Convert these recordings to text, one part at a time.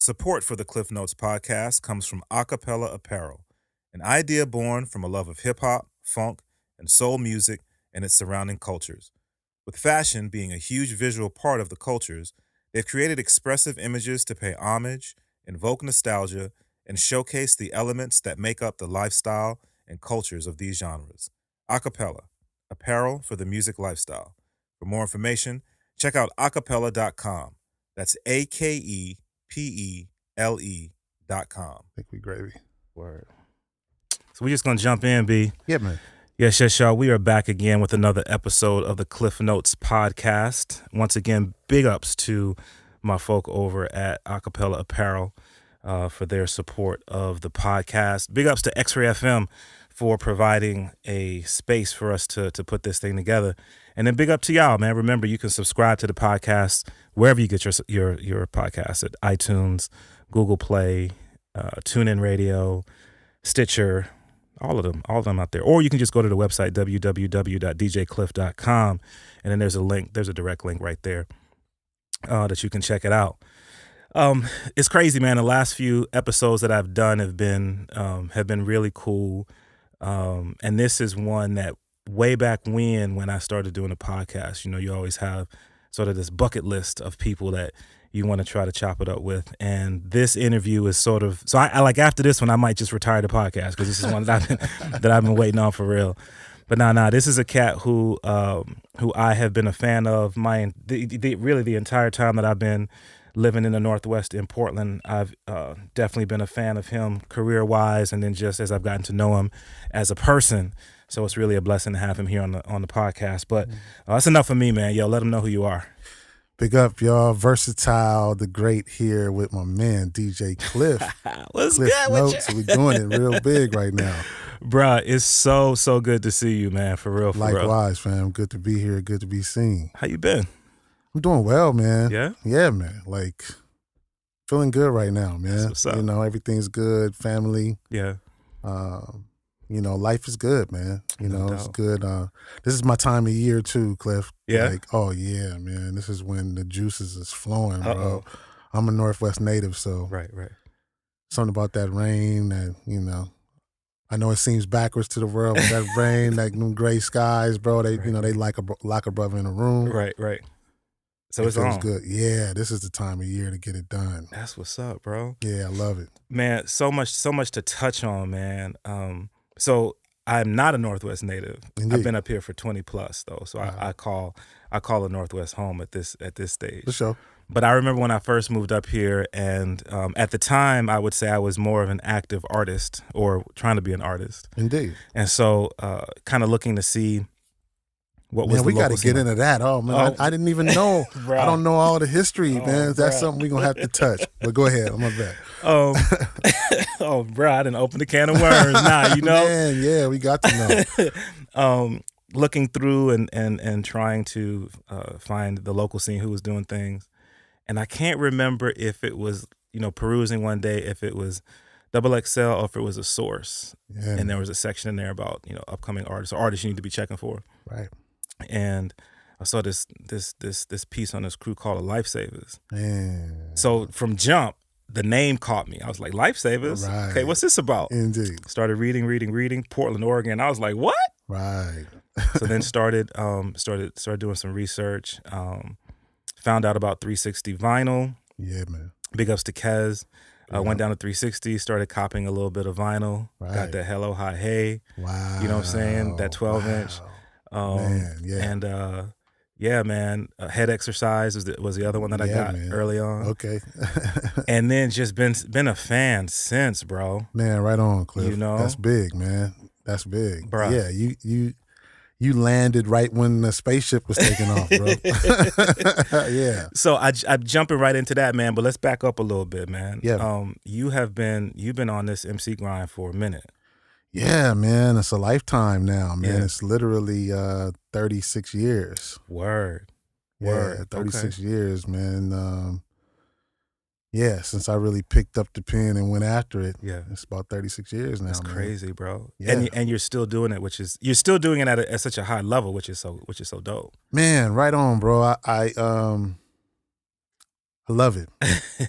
Support for the Klyph Notes podcast comes from Acapella Apparel, an idea born from a love of hip-hop, funk, and soul music and its surrounding cultures. With fashion being a huge visual part of the cultures, they've created expressive images to pay homage, invoke nostalgia, and showcase the elements that make up the lifestyle and cultures of these genres. Acapella, apparel for the music lifestyle. For more information, check out acapella.com. That's AKEPELE.com. I think we gravy. Word. So we're just going to jump in, B. Yeah, man. Yes, y'all. We are back again with another episode of the Klyph Notes podcast. Once again, big ups to my folk over at Acapella Apparel for their support of the podcast. Big ups to X-Ray FM for providing a space for us to put this thing together. And then big up to y'all, man. Remember, you can subscribe to the podcast wherever you get your podcasts, at iTunes, Google Play, TuneIn Radio, Stitcher, all of them out there. Or you can just go to the website, www.djklyph.com, and then there's a direct link right there that you can check it out. It's crazy, man. The last few episodes that I've done have been really cool. And this is one that way back when I started doing a podcast, you know, you always have sort of this bucket list of people that you want to try to chop it up with. And this interview is sort of, so I like, after this one, I might just retire the podcast because this is one that I've been waiting on for real. But nah, this is a cat who I have been a fan of really the entire time that I've been living in the Northwest in Portland. I've definitely been a fan of him career-wise, and then just as I've gotten to know him as a person. So it's really a blessing to have him here on the podcast. But that's enough for me, man. Yo, let them know who you are. Big up, y'all. Vursatyl, the great, here with my man, DJ Klyph. What's Klyph good Notes. with you? We're doing it real big right now. Bruh, it's so good to see you, man. For real, Likewise, fam. Good to be here. Good to be seen. How you been? I'm doing well, man. Yeah? Yeah, man. Like, feeling good right now, man. That's what's up. You know, everything's good. Family. Yeah. You know, life is good, man. You No know, it's doubt. good. This is my time of year too, Klyph. Yeah? Like, oh yeah, man. This is when the juices is flowing, bro. Uh-oh. I'm a Northwest native, so Right. something about that rain that, you know, I know it seems backwards to the world, but that rain, like them gray skies, bro, they, you know, they lock a brother in a room. Right. So It it's feels on. good. Yeah, this is the time of year to get it done. That's what's up, bro. Yeah, I love it. Man, so much to touch on, man. So I'm not a Northwest native. Indeed. I've been up here for 20 plus though. So I call the Northwest home at this stage. For sure. But I remember when I first moved up here, and at the time I would say I was more of an active artist, or trying to be an artist. Indeed. And so kind of looking to see what was Man, the we got local to get scene. into that. Oh, man, Oh. I didn't even know. Bruh. I don't know all the history, man. That's bruh. something we're going to have to touch. But go ahead. I'm a vet. Oh, bro, I didn't open the can of worms. Nah, you know. Man, yeah, we got to know. Looking through and trying to find the local scene who was doing things. And I can't remember if it was, you know, perusing one day, if it was XXL or if it was a source. Yeah, And there was a section in there about, you know, upcoming artists or artists you need to be checking for. right. And I saw this piece on this crew called Lifesavas. Man. So from jump, the name caught me. I was like, Lifesavas? Right. Okay, what's this about? Indeed. Started reading, Portland, Oregon. I was like, what? Right. So then started doing some research. Found out about 360 vinyl. Yeah, man. Big ups to Kez. Yeah. Went down to 360, started copying a little bit of vinyl. Right. Got that Hello, Hi, Hey. Wow. You know what I'm saying? That 12-inch. Man, yeah. And yeah, man. Head Exercise was the other one that I got man. early on. Okay. And then just been a fan since, bro. Man, right on, Klyph. You know? That's big, man. That's big. Bruh. Yeah, you landed right when the spaceship was taking off, bro. Yeah. So I'm jumping right into that, man. But let's back up a little bit, man. Yeah. You've been on this MC grind for a minute. Yeah, man. It's a lifetime now, man. Yeah. It's literally 36 years. Word. Yeah, 36 years, man. Yeah, since I really picked up the pen and went after it. Yeah. It's about 36 years now, That's man. crazy, bro. Yeah. And you're still doing it, you're still doing it at such a high level, which is so dope. Man, right on, bro. I I love it.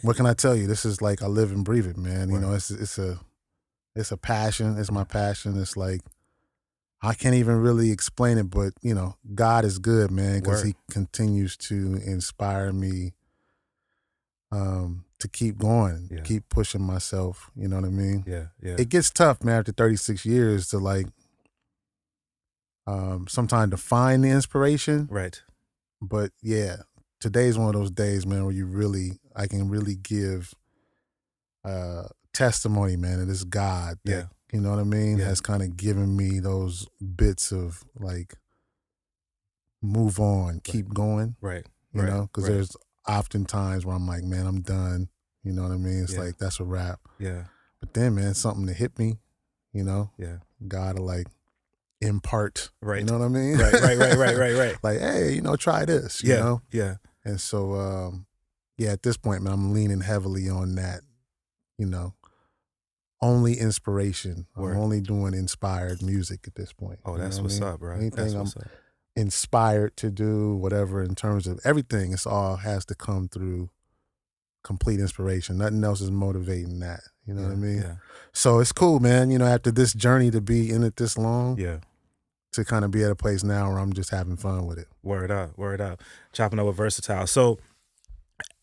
What can I tell you? This is like I live and breathe it, man. You Word. know, it's a passion. It's my passion. It's like I can't even really explain it, but you know, God is good, man, because Word. He continues to inspire me to keep going, Yeah. keep pushing myself. You know what I mean? Yeah. Yeah. It gets tough, man, after 36 years to like sometimes to find the inspiration. Right. But yeah, today's one of those days, man, where I can really give testimony, man, of this God that, Yeah. you know what I mean, Yeah. has kind of given me those bits of like, move on, keep going, Right. you Right. know, because Right. there's often times where I'm like, man, I'm done. You know what I mean? It's Yeah. like, that's a wrap. Yeah. But then, man, something to hit me, you know, Yeah. gotta like impart, Right. you know what I mean? Right. Like, hey, you know, try this, you Yeah. know? Yeah. And so, yeah, at this point, man, I'm leaning heavily on that, you know, only inspiration. Word. I'm only doing inspired music at this point. Oh, you know that's what I what's mean? up, bro. Anything That's I'm what's up. inspired to do, whatever, in terms of everything, it's all has to come through complete inspiration. Nothing else is motivating that. You know what I mean? Yeah. So it's cool, man. You know, after this journey to be in it this long, Yeah. to kind of be at a place now where I'm just having fun with it. Word up. Word up. Chopping up with Vursatyl. So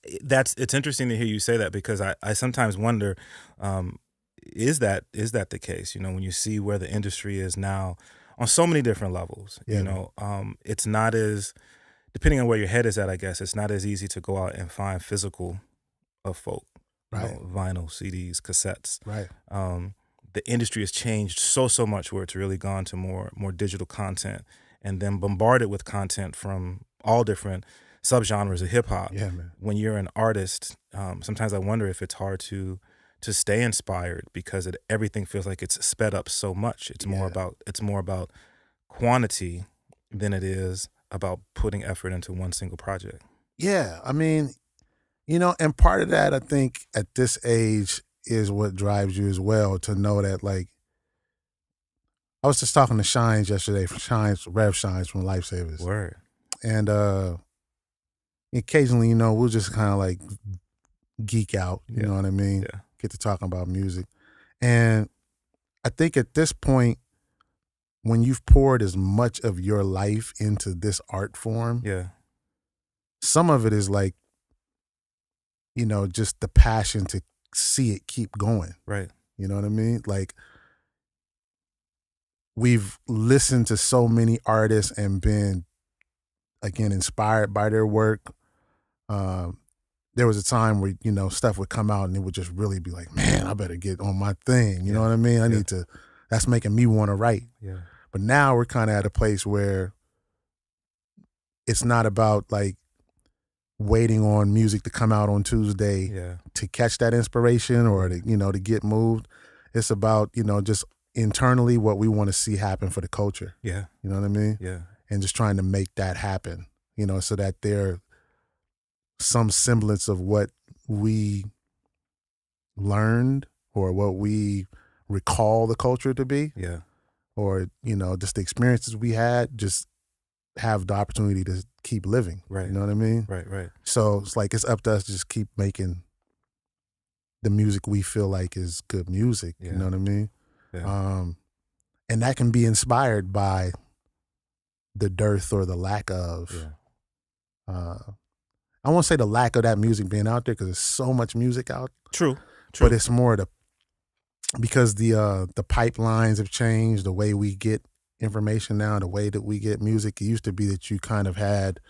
it's interesting to hear you say that, because I sometimes wonder, is that the case? You know, when you see where the industry is now on so many different levels, Yeah, you know, it's not as, depending on where your head is at, I guess, it's not as easy to go out and find physical of folk, you Right. know, vinyl, CDs, cassettes. Right. The industry has changed so much, where it's really gone to more digital content, and then bombarded with content from all different subgenres of hip hop. Yeah, man. When you're an artist, sometimes I wonder if it's hard to stay inspired, because everything feels like it's sped up so much. It's more about quantity than it is about putting effort into one single project. Yeah, I mean, you know, and part of that, I think, at this age is what drives you as well, to know that, like, I was just talking to Shines yesterday, Rev Shines from Lifesavas. Word. And occasionally, you know, we'll just kind of like geek out, you know what I mean? Yeah. Get to talking about music. And I think at this point, when you've poured as much of your life into this art form, Yeah. some of it is like, you know, just the passion to see it keep going. Right. You know what I mean? Like, we've listened to so many artists and been, again, inspired by their work. There was a time where, you know, stuff would come out and it would just really be like, man, I better get on my thing. You know what I mean? I need to, that's making me want to write. Yeah. But now we're kind of at a place where it's not about like waiting on music to come out on Tuesday to catch that inspiration or to, you know, to get moved. It's about, you know, just internally what we want to see happen for the culture. Yeah. You know what I mean? Yeah. And just trying to make that happen, you know, so that there some semblance of what we learned or what we recall the culture to be. Yeah. Or, you know, just the experiences we had, just have the opportunity to keep living. Right. You know what I mean? Right. So it's like, it's up to us to just keep making the music we feel like is good music. Yeah. You know what I mean? Yeah. And that can be inspired by the dearth or the lack of, I won't say the lack of that music being out there, because there's so much music out. True. But it's more because the pipelines have changed, the way we get information now, the way that we get music. It used to be that you kind of had,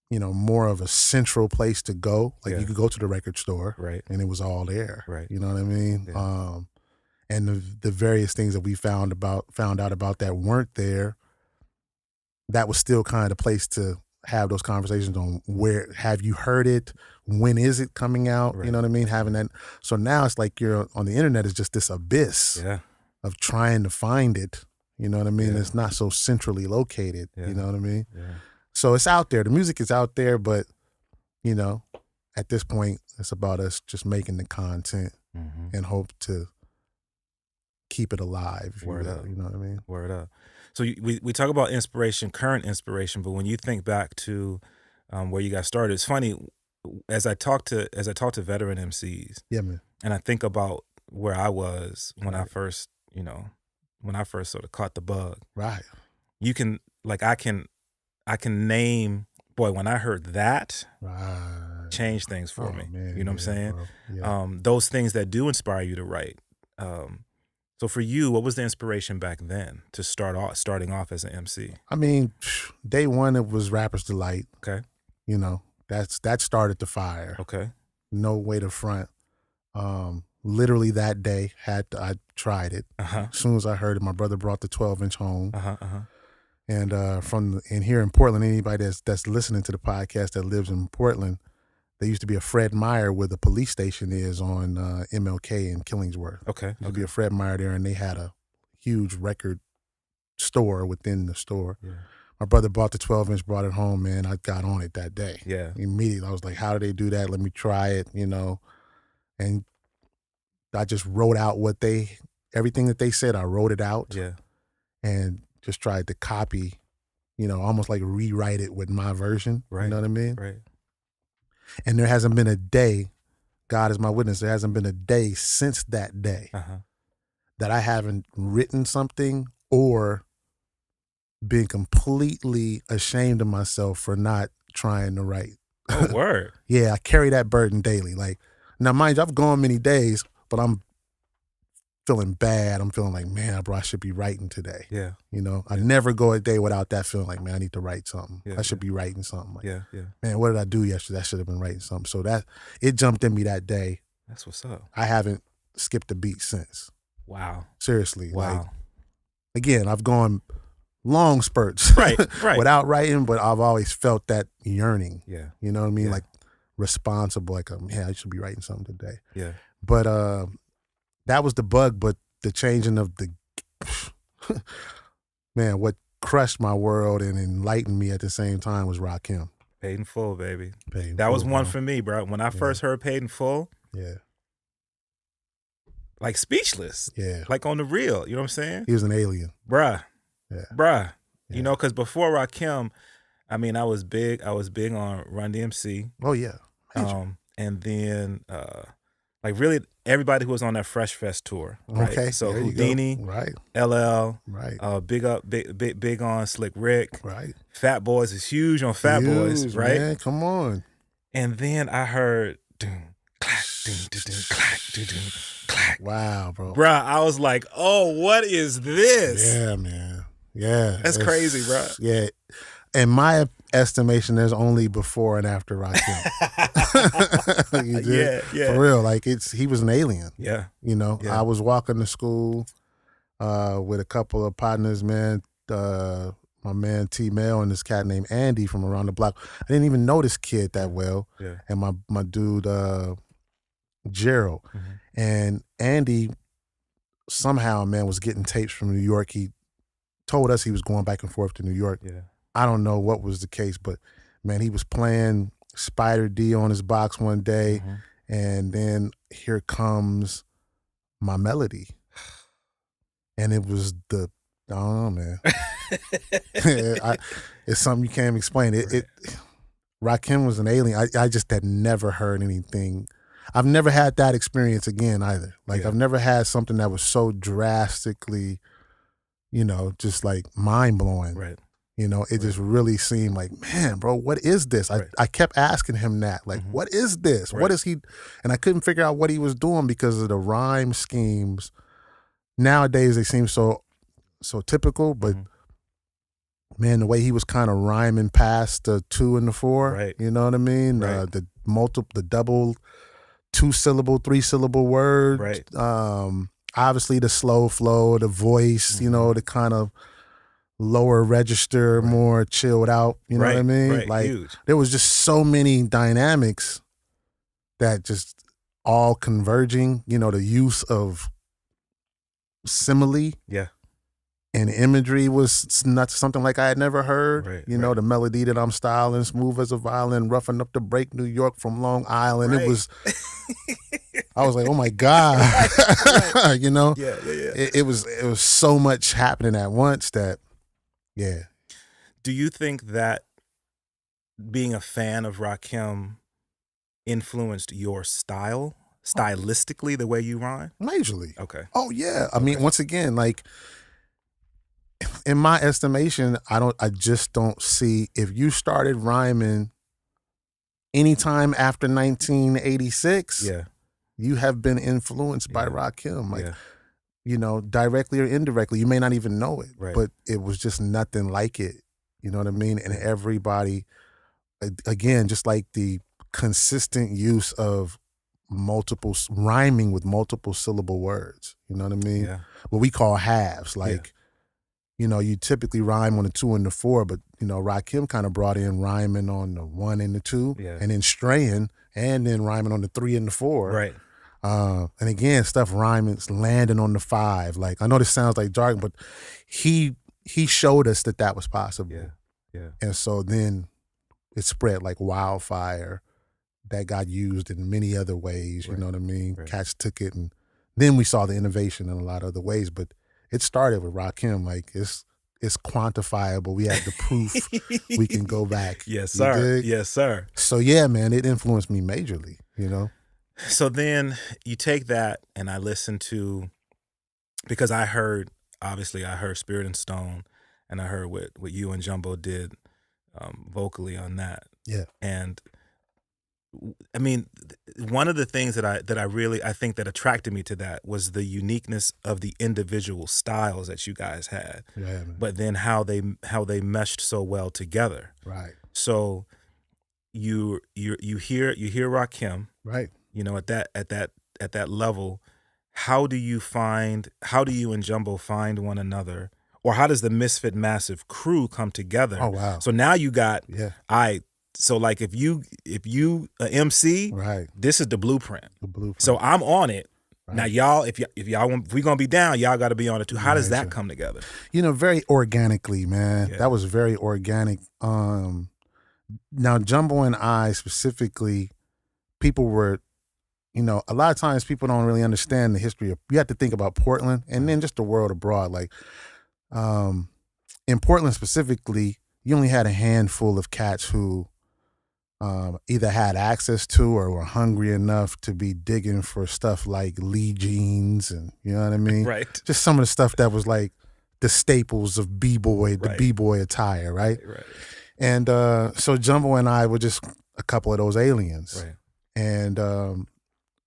you know, more of a central place to go. Like you could go to the record store, right, and it was all there. Right. You know what I mean? Yeah. And the various things that we found out about that weren't there, that was still kind of the place to have those conversations on where have you heard it? When is it coming out? Right. You know what I mean? Having that. So now it's like you're on the internet is just this abyss of trying to find it. You know what I mean? It's not so centrally located. You know what I mean? Yeah. So it's out there. The music is out there, but, you know, at this point, it's about us just making the content and hope to keep it alive. If Word you will, up. you know what I mean? Word up. So we talk about inspiration, current inspiration, but when you think back to where you got started, it's funny. as I talk to veteran MCs, Yeah, man. and I think about where I was when I first, when I first sort of caught the bug. Right. You can I can name, boy, when I heard that, changed things for me. Man, you know what I'm saying? Yeah. Those things that do inspire you to write. So for you, what was the inspiration back then to starting off as an MC? I mean, day one it was Rapper's Delight. Okay. That started the fire. Okay. No way to front. Literally that day I tried it. Uh-huh. As soon as I heard it, my brother brought the 12-inch home. Uh-huh. Uh-huh. And here in Portland, anybody that's listening to the podcast that lives in Portland, there used to be a Fred Meyer where the police station is on MLK in Killingsworth. Okay. There used to be a Fred Meyer there, and they had a huge record store within the store. Yeah. My brother bought the 12-inch, brought it home, man. I got on it that day. Yeah. Immediately, I was like, how do they do that? Let me try it, And I just wrote out everything that they said, I wrote it out. Yeah. And just tried to copy, almost like rewrite it with my version. Right. You know what I mean? Right. And there hasn't been a day, God is my witness, there hasn't been a day since that day that I haven't written something or been completely ashamed of myself for not trying to write. Oh, word. Yeah, I carry that burden daily. Like, now mind you, I've gone many days, but I'm feeling bad. I'm feeling like, man, bro, I should be writing today. Yeah. I never go a day without that feeling like, man, I need to write something. Yeah, I should be writing something. Like, yeah. Man, what did I do yesterday? I should have been writing something. So that it jumped in me that day. That's what's up. I haven't skipped a beat since. Wow. Seriously. Wow. Like, again, I've gone long spurts right. without writing, but I've always felt that yearning. Yeah. You know what I mean? Yeah. Like responsible, like, man, I should be writing something today. Yeah. But that was the bug, but the changing of the man, what crushed my world and enlightened me at the same time was Rakim. Paid in Full, baby. Paid in that Full, was one bro. for me, bro. When I first heard Paid in Full, like speechless. Yeah. Like on the real, you know what I'm saying? He was an alien. Bruh. Yeah. Bruh. Yeah. Because before Rakim, I mean, I was big on Run DMC. Oh yeah. And then like really everybody who was on that Fresh Fest tour. Right? Okay. So there Houdini, right. LL, right. big on Slick Rick. Right. Fat Boys is huge on Fat Boys, right? Man, come on. And then I heard doom, clack, doom, doom, doom, clack, doom, doom, clack. Wow, bro. Bruh, I was like, oh, what is this? Yeah, man. Yeah. That's crazy, bro. Yeah. In my estimation, there's only before and after Rakim. Yeah. For real. Like he was an alien. Yeah. Yeah. I was walking to school with a couple of partners, man. My man T-Mail and this cat named Andy from around the block. I didn't even know this kid that well. Yeah. And my dude Gerald. Mm-hmm. And Andy somehow, man, was getting tapes from New York. He told us he was going back and forth to New York. Yeah. I don't know what was the case, but man, he was playing Spider D on his box one day, and then here comes my melody. And it was I don't know, man. It's something you can't explain. Rakim was an alien. I just had never heard anything. I've never had that experience again either. Like I've never had something that was so drastically, just like mind blowing. Right. It just really seemed like, man, bro, what is this? Right. I kept asking him that, like, what is this? Right. What is he? And I couldn't figure out what he was doing because of the rhyme schemes. Nowadays, they seem so typical, but man, the way he was kind of rhyming past the 2 and the 4, right. You know what I mean? Right. The double 2-syllable, 3-syllable word. Right. Obviously, the slow flow, the voice, the kind of lower register, more chilled out, you know what I mean? Right. Like Huge. there was just so many dynamics that just all converging, the use of simile and imagery was not something like I had never heard. Right. The melody that I'm styling, smooth as a violin, rough enough to break New York from Long Island. Right. It was I was like, oh my God. Right. Yeah. It was so much happening at once that Do you think that being a fan of Rakim influenced your style, stylistically, the way you rhyme? Majorly. Okay. Oh yeah. I mean, once again, like in my estimation, I just don't see, if you started rhyming anytime after 1986, Yeah. you have been influenced by Yeah. Rakim. Like, Yeah. you know, directly or indirectly. You may not even know it, Right. but it was just nothing like it. You know what I mean? And everybody, again, just like the consistent use of rhyming with multiple syllable words. You know what I mean? Yeah. What we call halves. Like, you know, you typically rhyme on the 2 and the 4, but, you know, Rakim kind of brought in rhyming on the 1 and the 2, and then straying, and then rhyming on the 3 and the 4. Right. And again, stuff rhyming, landing on the 5. Like, I know this sounds like jargon, but he showed us that was possible. Yeah. Yeah. And so then it spread like wildfire. That got used in many other ways. You know what I mean? Right. Cats took it, and then we saw the innovation in a lot of other ways. But it started with Rakim. Like, it's quantifiable. We have the proof. We can go back. Yes, sir. Yes, sir. So yeah, man, it influenced me majorly. You know. So then you take that, and I listened to, because I heard Spirit and Stone, and I heard what you and Jumbo did vocally on that. Yeah. And I mean, one of the things that I really think that attracted me to that was the uniqueness of the individual styles that you guys had. Yeah, man. But then how they meshed so well together. Right. So you hear Rakim, right? You know, at that level, how do you and Jumbo find one another, or how does the Misfit Massive Crew come together? Oh wow! So now you got So like if you a MC, right? This is the blueprint. The blueprint. So I'm on it. Right. Now y'all, if we gonna be down, y'all got to be on it too. How does that come together? You know, very organically, man. Yeah. That was very organic. Now Jumbo and I specifically, people were, you know, a lot of times people don't really understand the history of. You have to think about Portland and then just the world abroad. Like, in Portland specifically, you only had a handful of cats who either had access to or were hungry enough to be digging for stuff like Lee jeans, and you know what I mean? Right. Just some of the stuff that was like the staples of B-boy, the B-boy attire, right? Right. And so Jumbo and I were just a couple of those aliens. Right. And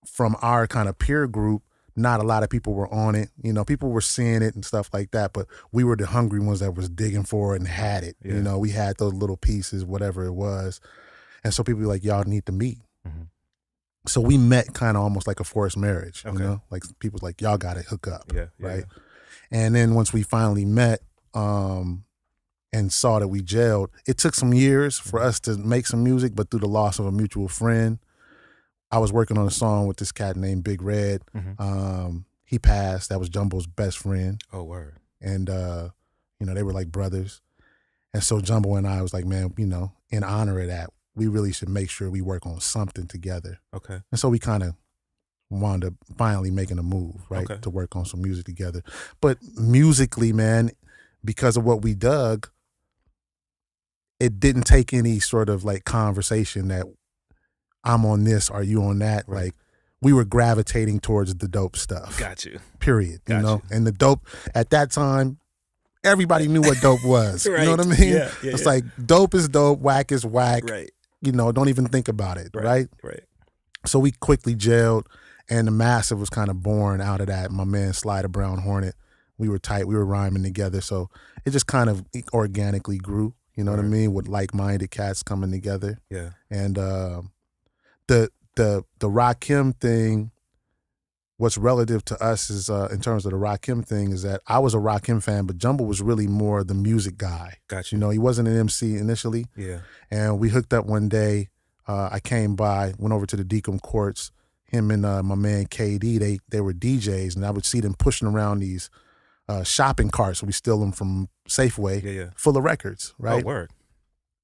from our kind of peer group, not a lot of people were on it. You know, people were seeing it and stuff like that, but we were the hungry ones that was digging for it and had it. Yeah. You know, we had those little pieces, whatever it was. And so people were like, y'all need to meet. Mm-hmm. So we met kind of almost like a forced marriage, you know? Like people's like, y'all got to hook up, right? Yeah. And then once we finally met and saw that we gelled, it took some years for us to make some music, but through the loss of a mutual friend, I was working on a song with this cat named Big Red. Mm-hmm. He passed. That was Jumbo's best friend. Oh, word. And, you know, they were like brothers. And so Jumbo and I was like, man, you know, in honor of that, we really should make sure we work on something together. Okay. And so we kind of wound up finally making a move, right, to work on some music together. But musically, man, because of what we dug, it didn't take any sort of like conversation that I'm on this, are you on that? Right. Like, we were gravitating towards the dope stuff. Got you. Period. You know? And the dope, at that time, everybody knew what dope was. Right. You know what I mean? Yeah, it's like dope is dope, whack is whack. Right. You know, don't even think about it, right? Right. So we quickly gelled, and the Massive was kind of born out of that. My man Slider Brown Hornet, we were tight, we were rhyming together. So it just kind of organically grew, you know what I mean, with like-minded cats coming together. Yeah. And the Rakim thing, what's relative to us is, in terms of the Rakim thing, is that I was a Rakim fan, but Jumbo was really more the music guy. Gotcha. You know, he wasn't an MC initially. Yeah. And we hooked up one day. I came by, went over to the Deacon Courts. Him and my man KD, they were DJs, and I would see them pushing around these shopping carts. So we steal them from Safeway, full of records, right? Oh, word.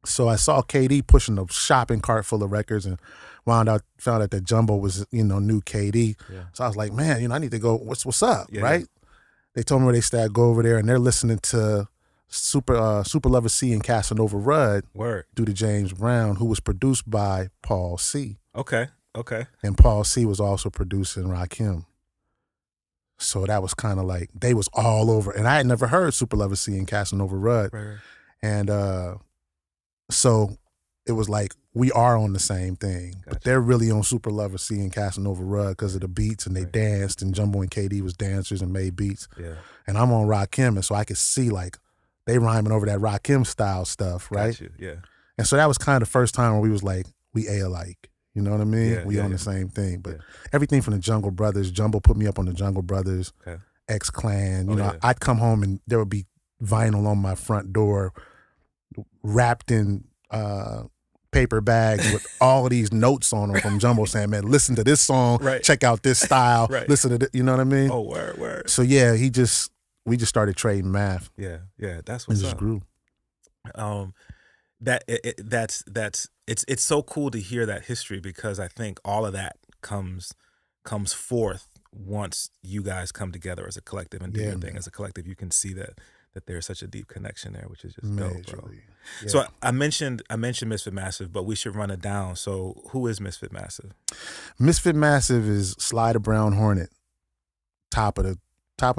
So I saw KD pushing a shopping cart full of records, and found out that Jumbo was, you know, new KD. Yeah. So I was like, man, you know, I need to go. What's up, right? They told me where they stay. I go over there, and they're listening to Super Lover C and Casanova Rudd. Word. Due to James Brown, who was produced by Paul C. Okay. And Paul C was also producing Rakim. So that was kind of like, they was all over. And I had never heard Super Lover C and Casanova Rudd. Right. And so it was like, we are on the same thing. Gotcha. But they're really on Super Lover C and Casanova Rudd because of the beats, and they danced, and Jumbo and KD was dancers and made beats. Yeah. And I'm on Rakim, and so I could see like they rhyming over that Rakim style stuff, right? Got you. Yeah. And so that was kind of the first time where we was like, we alike. You know what I mean? Yeah, we yeah, on yeah. the same thing. But everything from the Jungle Brothers, Jumbo put me up on the Jungle Brothers, X Clan. You know, I'd come home and there would be vinyl on my front door wrapped in paper bags with all of these notes on them from Jumbo saying, man, listen to this song, check out this style, listen to this, you know what I mean? Oh, word. So yeah, we just started trading math. Yeah, that's what's up. It just grew. It's so cool to hear that history, because I think all of that comes forth once you guys come together as a collective and do your thing as a collective. You can see that there's such a deep connection there, which is just dope, bro. Yeah. So I mentioned Misfit Massive, but we should run it down. So who is Misfit Massive? Misfit Massive is Sly the Brown Hornet, top of the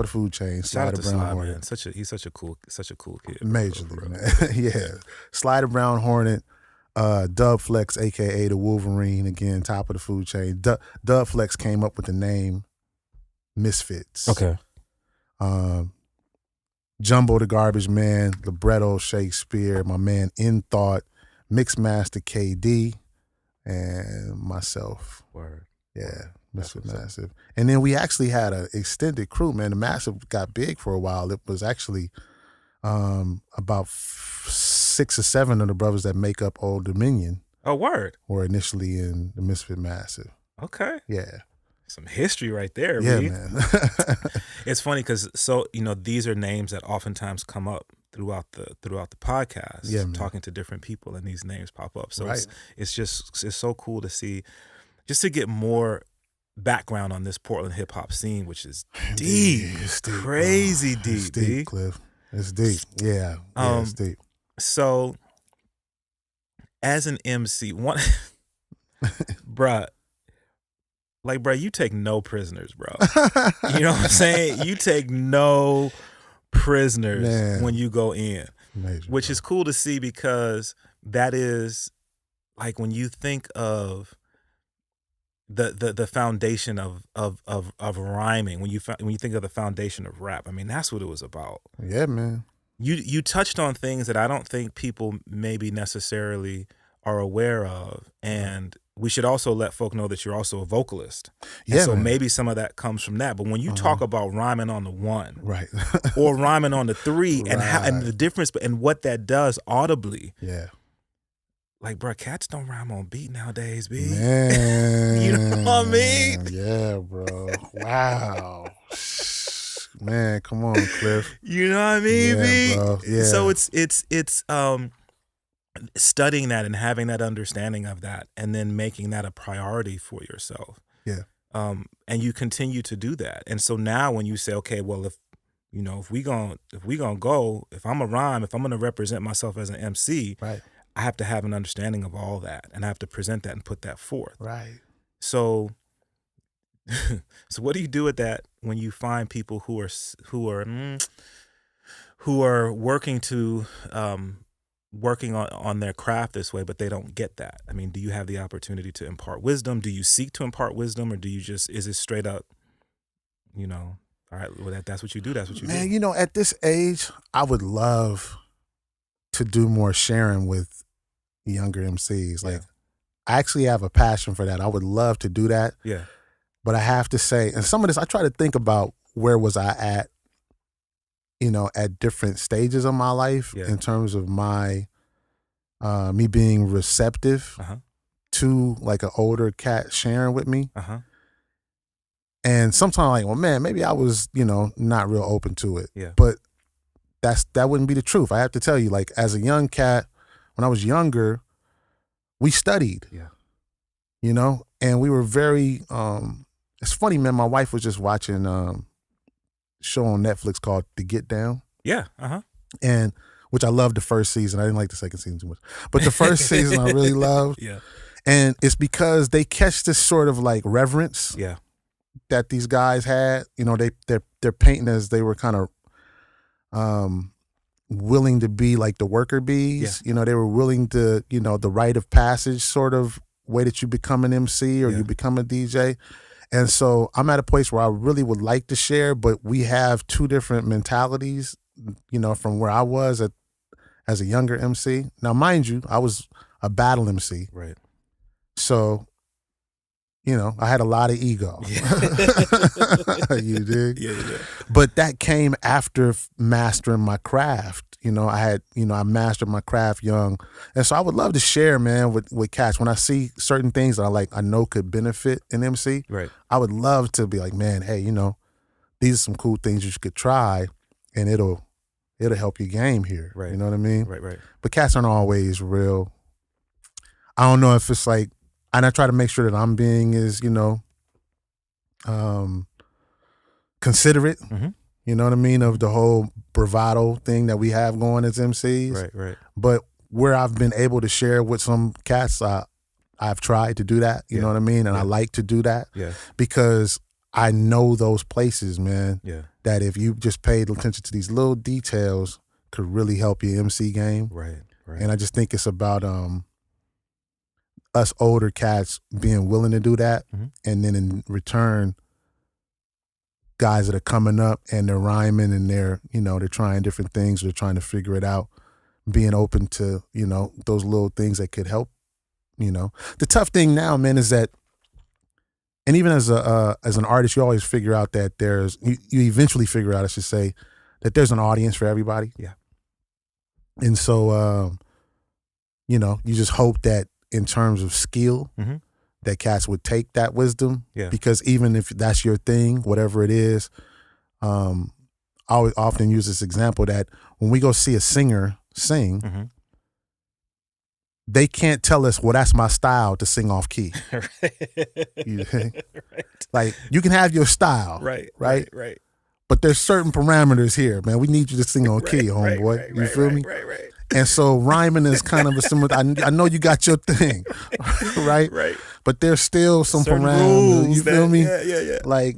food chain. Sly the Brown Hornet. Man. He's such a cool kid. Majorly, man. Yeah. Sly the Brown Hornet, Dub Flex, aka the Wolverine, again, top of the food chain. Dub Flex came up with the name Misfits. Okay. Jumbo the Garbage Man, Libretto Shakespeare, my man In Thought, Mixmaster KD, and myself. Word. Yeah, Misfit Massive. And then we actually had an extended crew, man. The Massive got big for a while. It was actually about 6 or 7 of the brothers that make up Old Dominion. Oh, word. Were initially in the Misfit Massive. Okay. Yeah. Some history right there, yeah, man. It's funny because these are names that oftentimes come up throughout the podcast. Yeah, man. Talking to different people, and these names pop up. So it's so cool to see, just to get more background on this Portland hip hop scene, which is deep. It's deep, crazy deep. It's deep, Klyph. It's deep. Yeah. It's deep. So, as an MC, bruh. Like, bro, you take no prisoners, bro. You know what I'm saying? You take no prisoners when you go in, which is cool to see, because that is, like, when you think of the foundation of rhyming, when you think of the foundation of rap, I mean, that's what it was about. Yeah, man. You touched on things that I don't think people maybe necessarily are aware of, and we should also let folk know that you're also a vocalist. And yeah, so man. maybe some of that comes from that. But when you talk about rhyming on the 1, right, or rhyming on the 3, right. and the difference and what that does audibly, yeah, like, bro, cats don't rhyme on beat nowadays, B. Man, you know what I mean? Yeah, bro. Wow. Man, come on, Klyph. You know what I mean, B? Bro. Yeah. So it's studying that and having that understanding of that, and then making that a priority for yourself. Yeah. And you continue to do that. And so now when you say, okay, well, if we gonna go, if I'm gonna represent myself as an MC, right, I have to have an understanding of all that, and I have to present that and put that forth. Right. So what do you do with that when you find people who are working on their craft this way, but they don't get that? I mean, do you have the opportunity to impart wisdom? Do you seek to impart wisdom, or is it straight up, all right, well, that's what you do, that's what you do? Man, at this age, I would love to do more sharing with younger MCs. Like, I actually have a passion for that. I would love to do that. Yeah. But I have to say, and some of this, I try to think about where was I at, at different stages of my life in terms of my, me being receptive to like an older cat sharing with me. And sometimes like, well, man, maybe I was, not real open to it. Yeah. But that wouldn't be the truth. I have to tell you, like, as a young cat, when I was younger, we studied. Yeah. And we were very, it's funny, man, my wife was just watching show on Netflix called The Get Down. Yeah. And which I loved the first season. I didn't like the second season too much. But the first season I really loved. Yeah. And it's because they catch this sort of like reverence that these guys had. You know, they're painting as they were kind of willing to be like the worker bees. You know, they were willing to, you know, the rite of passage sort of way that you become an MC or you become a DJ. And so I'm at a place where I really would like to share, but we have two different mentalities, you know, from where I was as a younger MC. Now, mind you, I was a battle MC. Right. So, you know, I had a lot of ego. You dig? Yeah. But that came after mastering my craft. You know, I mastered my craft young. And so I would love to share, man, with cats. When I see certain things that I know could benefit an MC, right, I would love to be like, man, hey, you know, these are some cool things you could try, and it'll help your game here. Right. You know what I mean? Right. But cats aren't always real. I don't know if it's like, and I try to make sure that I'm being as, you know, considerate. Mm-hmm. You know what I mean? Of the whole bravado thing that we have going as MCs. Right. But where I've been able to share with some cats, I've tried to do that. You know what I mean? And I like to do that. Yeah. Because I know those places, man. Yeah. That if you just paid attention to these little details could really help your MC game. Right. And I just think it's about us older cats being willing to do that. Mm-hmm. And then in return, guys that are coming up and they're rhyming and they're trying different things, they're trying to figure it out, being open to, you know, those little things that could help, you know. The tough thing now, man, is that, and even as an artist, you always figure out that you eventually figure out, I should say, that there's an audience for everybody. Yeah. And so, you know, you just hope that in terms of skill, mm-hmm. that cats would take that wisdom. Yeah. Because even if that's your thing, whatever it is, I always often use this example that when we go see a singer sing, mm-hmm. they can't tell us, well, that's my style to sing off key. Right. Like, you can have your style. Right. But there's certain parameters here, man. We need you to sing on key, homeboy. You feel me? Right. And so rhyming is kind of a similar. I know you got your thing, right? Right. But there's still some certain parameters. Rules you feel me? Yeah. Like,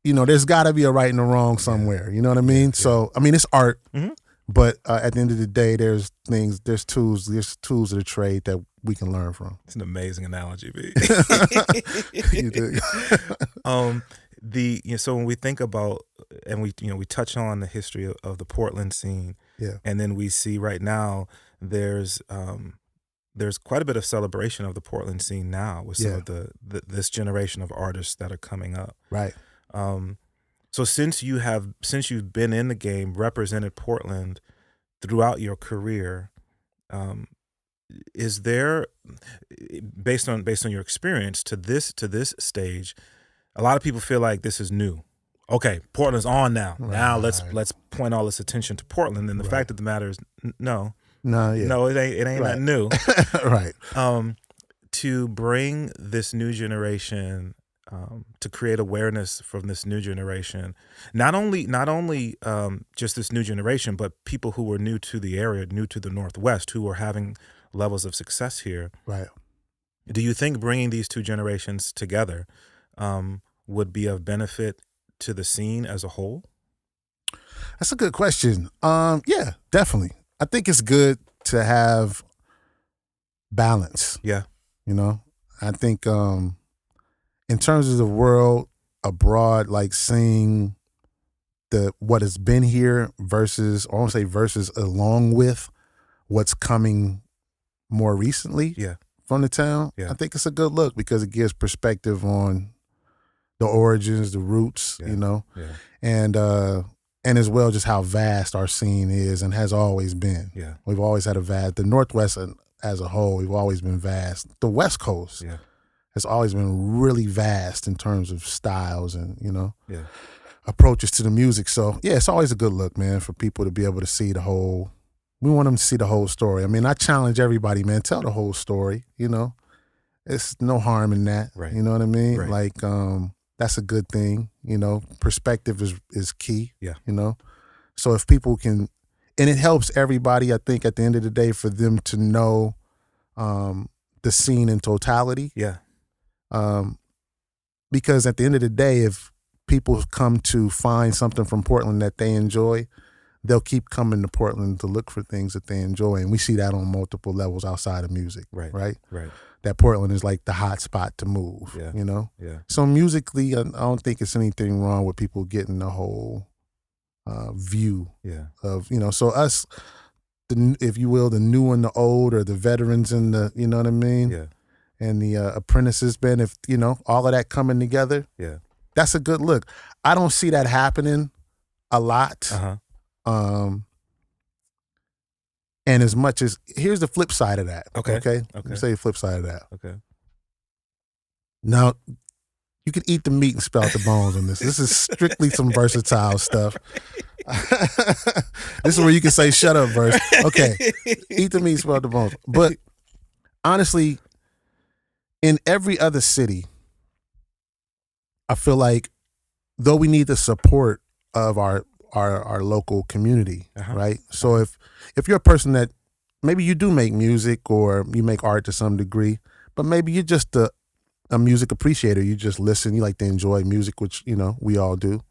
you know, there's got to be a right and a wrong somewhere. You know what I mean? Yeah. So, I mean, it's art, mm-hmm. but at the end of the day, there's tools of the trade that we can learn from. It's an amazing analogy, B. You do. So when we think about, and we touch on the history of the Portland scene, and then we see right now there's quite a bit of celebration of the Portland scene now with some of this generation of artists that are coming up. Right. So since you've been in the game, represented Portland throughout your career, is there, based on your experience to this stage, a lot of people feel like this is new. Okay, Portland's on now. Right. Now let's point all this attention to Portland. And the fact of the matter is, no, it ain't that new. Right. To bring this new generation, to create awareness from this new generation, not only just this new generation, but people who were new to the area, new to the Northwest, who are having levels of success here. Right. Do you think bringing these two generations together would be of benefit to the scene as a whole? That's a good question. Yeah, definitely. I think it's good to have balance. Yeah. You know, I think in terms of the world abroad, like seeing what has been here versus along with what's coming more recently from the town, I think it's a good look because it gives perspective on the origins, the roots, you know, and as well just how vast our scene is and has always been. Yeah, we've always had the Northwest as a whole, we've always been vast. The West Coast has always been really vast in terms of styles and, you know, approaches to the music. So yeah, it's always a good look, man, for people to be able to see the whole. We want them to see the whole story. I mean, I challenge everybody, man, tell the whole story. You know, it's no harm in that. Right. You know what I mean? Right. Like, that's a good thing. You know, perspective is key. Yeah. You know, so if people can, and it helps everybody, I think, at the end of the day, for them to know the the scene in totality. Yeah. Because at the end of the day, if people come to find something from Portland that they enjoy, they'll keep coming to Portland to look for things that they enjoy. And we see that on multiple levels outside of music, right? That Portland is like the hot spot to move, you know? Yeah. So musically, I don't think it's anything wrong with people getting the whole view of, you know, so us, if you will, the new and the old, or the veterans and the, you know what I mean? Yeah. And the apprentices band, if, you know, all of that coming together, that's a good look. I don't see that happening a lot. And as much as, here's the flip side of that. Okay. Say the flip side of that. Okay. Now, you can eat the meat and spit out the bones on this. This is strictly some versatile stuff. This is where you can say, shut up, verse. Okay. Eat the meat, spit out the bones. But honestly, in every other city, I feel like, though we need the support of our local community, right? So if you're a person that maybe you do make music or you make art to some degree, but maybe you're just a music appreciator, you just listen, you like to enjoy music, which, you know, we all do.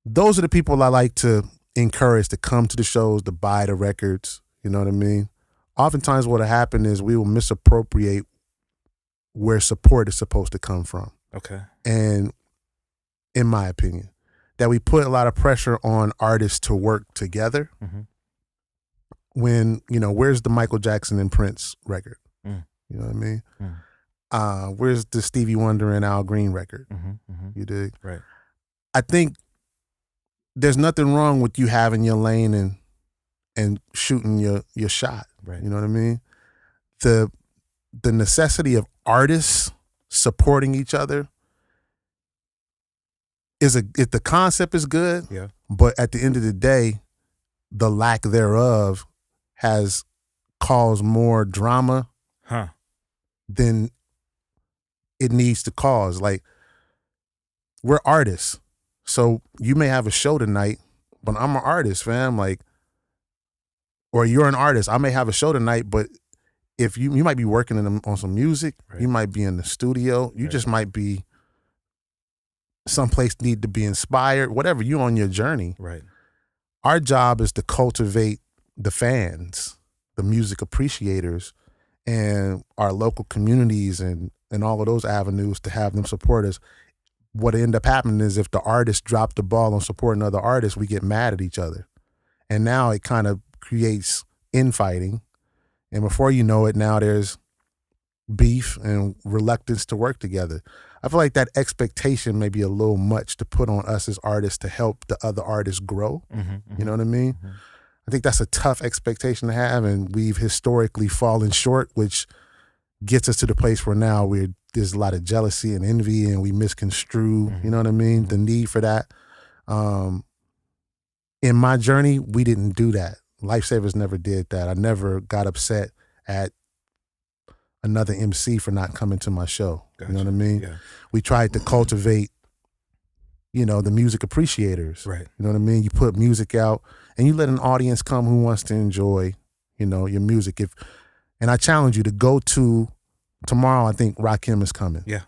Those are the people I like to encourage to come to the shows, to buy the records, you know what I mean? Oftentimes what'll happen is we will misappropriate where support is supposed to come from. Okay. And in my opinion, that we put a lot of pressure on artists to work together when, you know, where's the Michael Jackson and Prince record? You know what I mean? Where's the Stevie Wonder and Al Green record? You dig? Right. I think there's nothing wrong with you having your lane and shooting your shot. Right. You know what I mean? The necessity of artists supporting each other if the concept is good, but at the end of the day, the lack thereof has caused more drama than it needs to cause. Like, we're artists, so you may have a show tonight, but I'm an artist, fam. Like, or you're an artist, I may have a show tonight, but if you might be working on some music, you might be in the studio, you just might be someplace need to be inspired, whatever, you on your journey. Right. Our job is to cultivate the fans, the music appreciators, and our local communities and all of those avenues to have them support us. What end up happening is if the artists drop the ball on supporting other artists, we get mad at each other. And now it kind of creates infighting. And before you know it, now there's beef and reluctance to work together. I feel like that expectation may be a little much to put on us as artists to help the other artists grow. You know what I mean? I think that's a tough expectation to have, and we've historically fallen short, which gets us to the place where now there's a lot of jealousy and envy, and we misconstrue, you know what I mean? The need for that. In my journey, we didn't do that. Lifesavas never did that. I never got upset at another MC for not coming to my show. Gotcha. You know what I mean? Yeah. We tried to cultivate, you know, the music appreciators. Right. You know what I mean? You put music out and you let an audience come who wants to enjoy, you know, your music. And I challenge you to go to tomorrow. I think Rakim is coming. Yeah.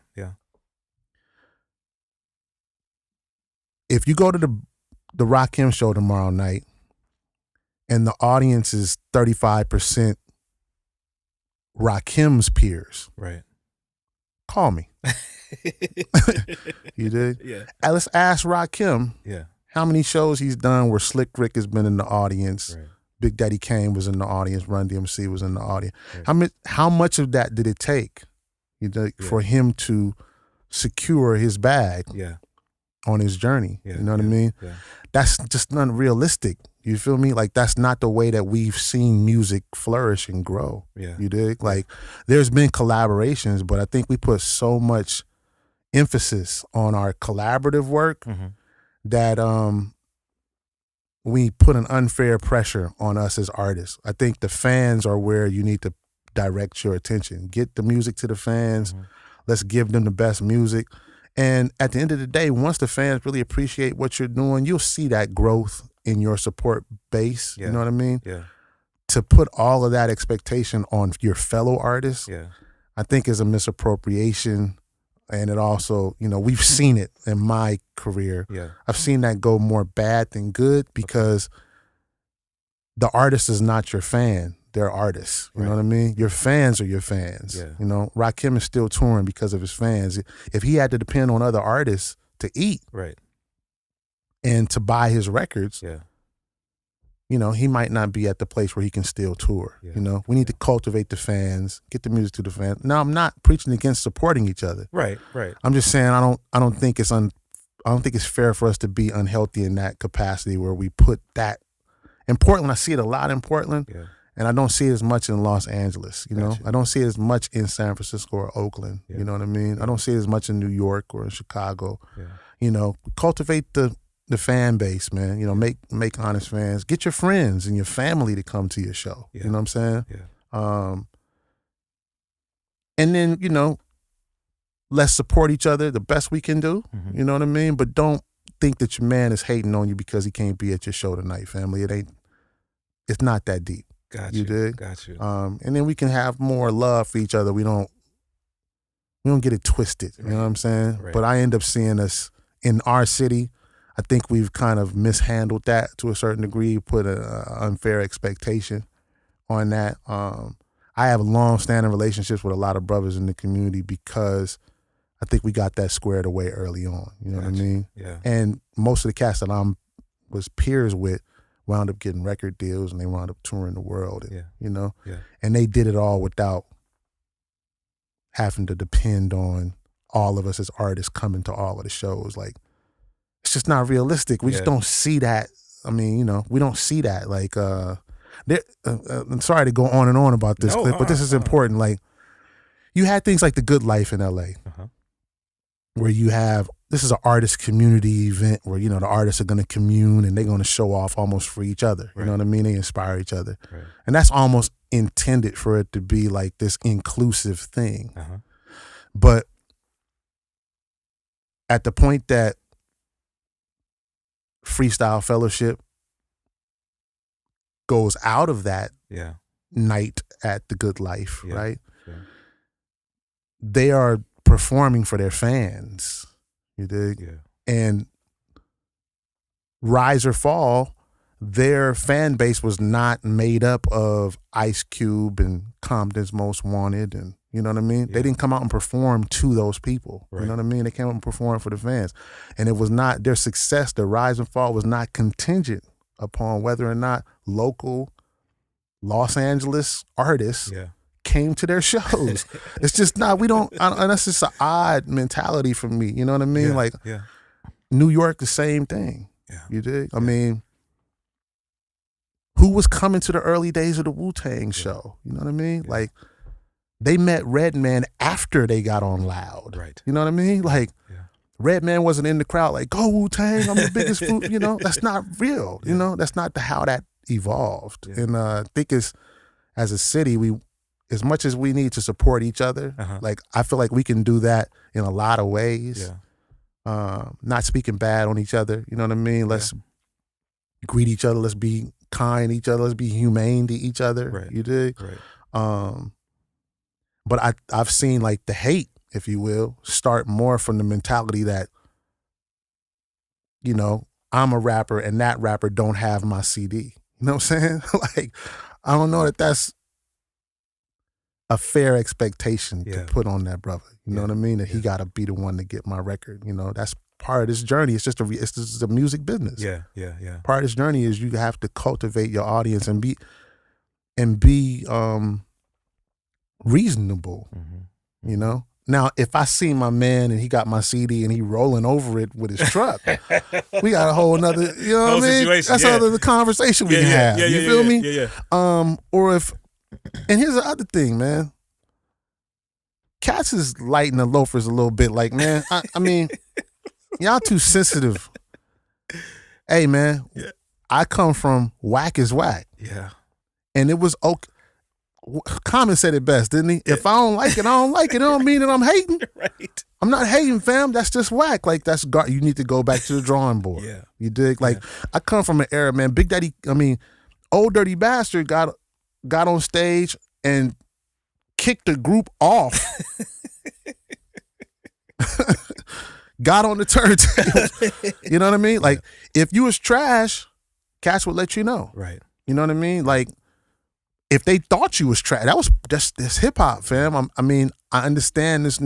If you go to the Rakim show tomorrow night and the audience is 35% Rakim's peers, right? Call me. You did? Yeah. And let's ask Rakim how many shows he's done where Slick Rick has been in the audience, right. Big Daddy Kane was in the audience, Run DMC was in the audience. Right. How much of that did it take for him to secure his bag on his journey? You know what I mean? Yeah. That's just unrealistic. You feel me? Like, that's not the way that we've seen music flourish and grow. Yeah. You dig? Like, there's been collaborations, but I think we put so much emphasis on our collaborative work that we put an unfair pressure on us as artists. I think the fans are where you need to direct your attention. Get the music to the fans. Let's give them the best music. And at the end of the day, once the fans really appreciate what you're doing, you'll see that growth in your support base. You know what I mean? Yeah. to put all of that expectation on your fellow artists, I think is a misappropriation. And it also, we've seen it in my career. I've seen that go more bad than good because the artist is not your fan. They're artists. You know what I mean? Your fans are your fans. Rakim is still touring because of his fans. If he had to depend on other artists to eat and to buy his records, he might not be at the place where he can still tour. We need to cultivate the fans, get the music to the fans. Now, I'm not preaching against supporting each other. Right. I'm just saying I don't think it's fair for us to be unhealthy in that capacity where we put that in Portland. I see it a lot in Portland, and I don't see it as much in Los Angeles. I don't see it as much in San Francisco or Oakland. You know what I mean? I don't see it as much in New York or in Chicago. Cultivate the fan base, man. Make honest fans. Get your friends and your family to come to your show. You know what I'm saying? And then, let's support each other the best we can do. You know what I mean? But don't think that your man is hating on you because he can't be at your show tonight, family. It's not that deep. Got you. Dig? Got you. And then we can have more love for each other. We don't get it twisted. You know what I'm saying? But I end up seeing us in our city. I think we've kind of mishandled that to a certain degree, put an unfair expectation on that. I have long-standing relationships with a lot of brothers in the community because I think we got that squared away early on. You know what I mean? Yeah. And most of the cats that was peers with wound up getting record deals and they wound up touring the world. And, and they did it all without having to depend on all of us as artists coming to all of the shows. Like, it's just not realistic. We just don't see that. I mean, we don't see that. Like, I'm sorry to go on and on about this, Klyph, but this is important. Like, you had things like The Good Life in LA, where this is an artist community event where, the artists are going to commune and they're going to show off almost for each other. You know what I mean? They inspire each other. And that's almost intended for it to be like this inclusive thing. But at the point that Freestyle Fellowship goes out of that night at The Good Life, right? They are performing for their fans, you dig? And Rise or Fall, their fan base was not made up of Ice Cube and Compton's Most Wanted and, you know what I mean? They didn't come out and perform to those people. You know what I mean? They came out and performed for the fans. And it was not, their success, their rise and fall was not contingent upon whether or not local Los Angeles artists came to their shows. It's just not, and that's just an odd mentality for me. You know what I mean? New York, the same thing. You dig? I mean, who was coming to the early days of the Wu-Tang show? You know what I mean? Like, they met Redman after they got on Loud. You know what I mean? Like, Redman wasn't in the crowd like, go Wu-Tang, I'm the biggest food. That's not real. That's not how that evolved. And I think as a city, as much as we need to support each other, like, I feel like we can do that in a lot of ways. Not speaking bad on each other. You know what I mean? Let's greet each other. Let's be kind to each other. Let's be humane to each other. You dig? But I've seen like the hate, if you will, start more from the mentality that, I'm a rapper and that rapper don't have my CD. You know what I'm saying? Like, I don't know that that's a fair expectation to put on that brother. You know what I mean? That he got to be the one to get my record. That's part of this journey. It's just a music business. Part of this journey is you have to cultivate your audience and be reasonable. Now, if I see my man and he got my CD and he rolling over it with his truck, we got a whole nother, you know what I mean? Situation, That's another conversation we can have. You feel me? Or if, and here's the other thing, man. Cats is lighting the loafers a little bit. Like, man, I mean, y'all too sensitive. Hey, man, I come from whack is whack. And it was okay. Common said it best, didn't he? If I don't like it, I don't like it. It don't mean that I'm hating. I'm not hating, fam. That's just whack. Like, you need to go back to the drawing board. You dig? Like, I come from an era, man. Big Daddy, Old Dirty Bastard got got on stage and kicked the group off. Got on the turntables. You know what I mean? Like, if you was trash, cats would let you know. Right. You know what I mean? Like, if they thought you was trash, that was just this hip hop, fam. I mean, I understand this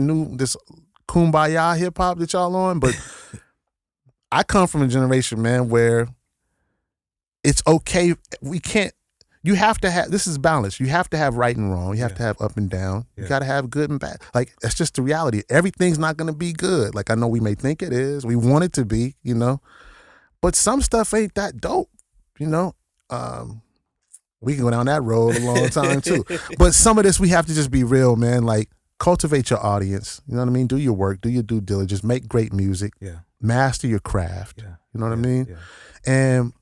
kumbaya hip hop that y'all on, but I come from a generation, man, where it's okay. You have to have, this is balance. You have to have right and wrong. You have to have up and down. You got to have good and bad. Like, that's just the reality. Everything's not going to be good. Like, I know we may think it is. We want it to be, you know. But some stuff ain't that dope, you know. We can go down that road a long time, too. But some of this, we have to just be real, man. Like, cultivate your audience. You know what I mean? Do your work. Do your due diligence. Make great music. Yeah. Master your craft. Yeah. You know what I mean? Yeah. And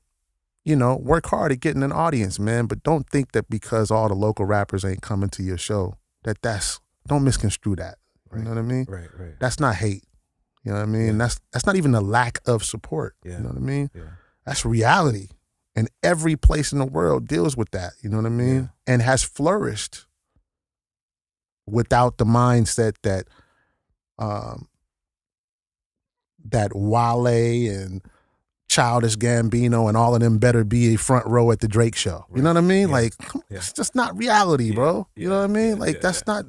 you know, work hard at getting an audience, man. But don't think that because all the local rappers ain't coming to your show, don't misconstrue that. You know what I mean? Right. That's not hate. You know what I mean? Yeah. That's not even a lack of support. Yeah. You know what I mean? Yeah. That's reality. And every place in the world deals with that. You know what I mean? Yeah. And has flourished without the mindset that that Wale and Childish Gambino and all of them better be a front row at the Drake show. You know what I mean? Yeah. Like, it's just not reality, bro. You know what I mean? Like, that's not,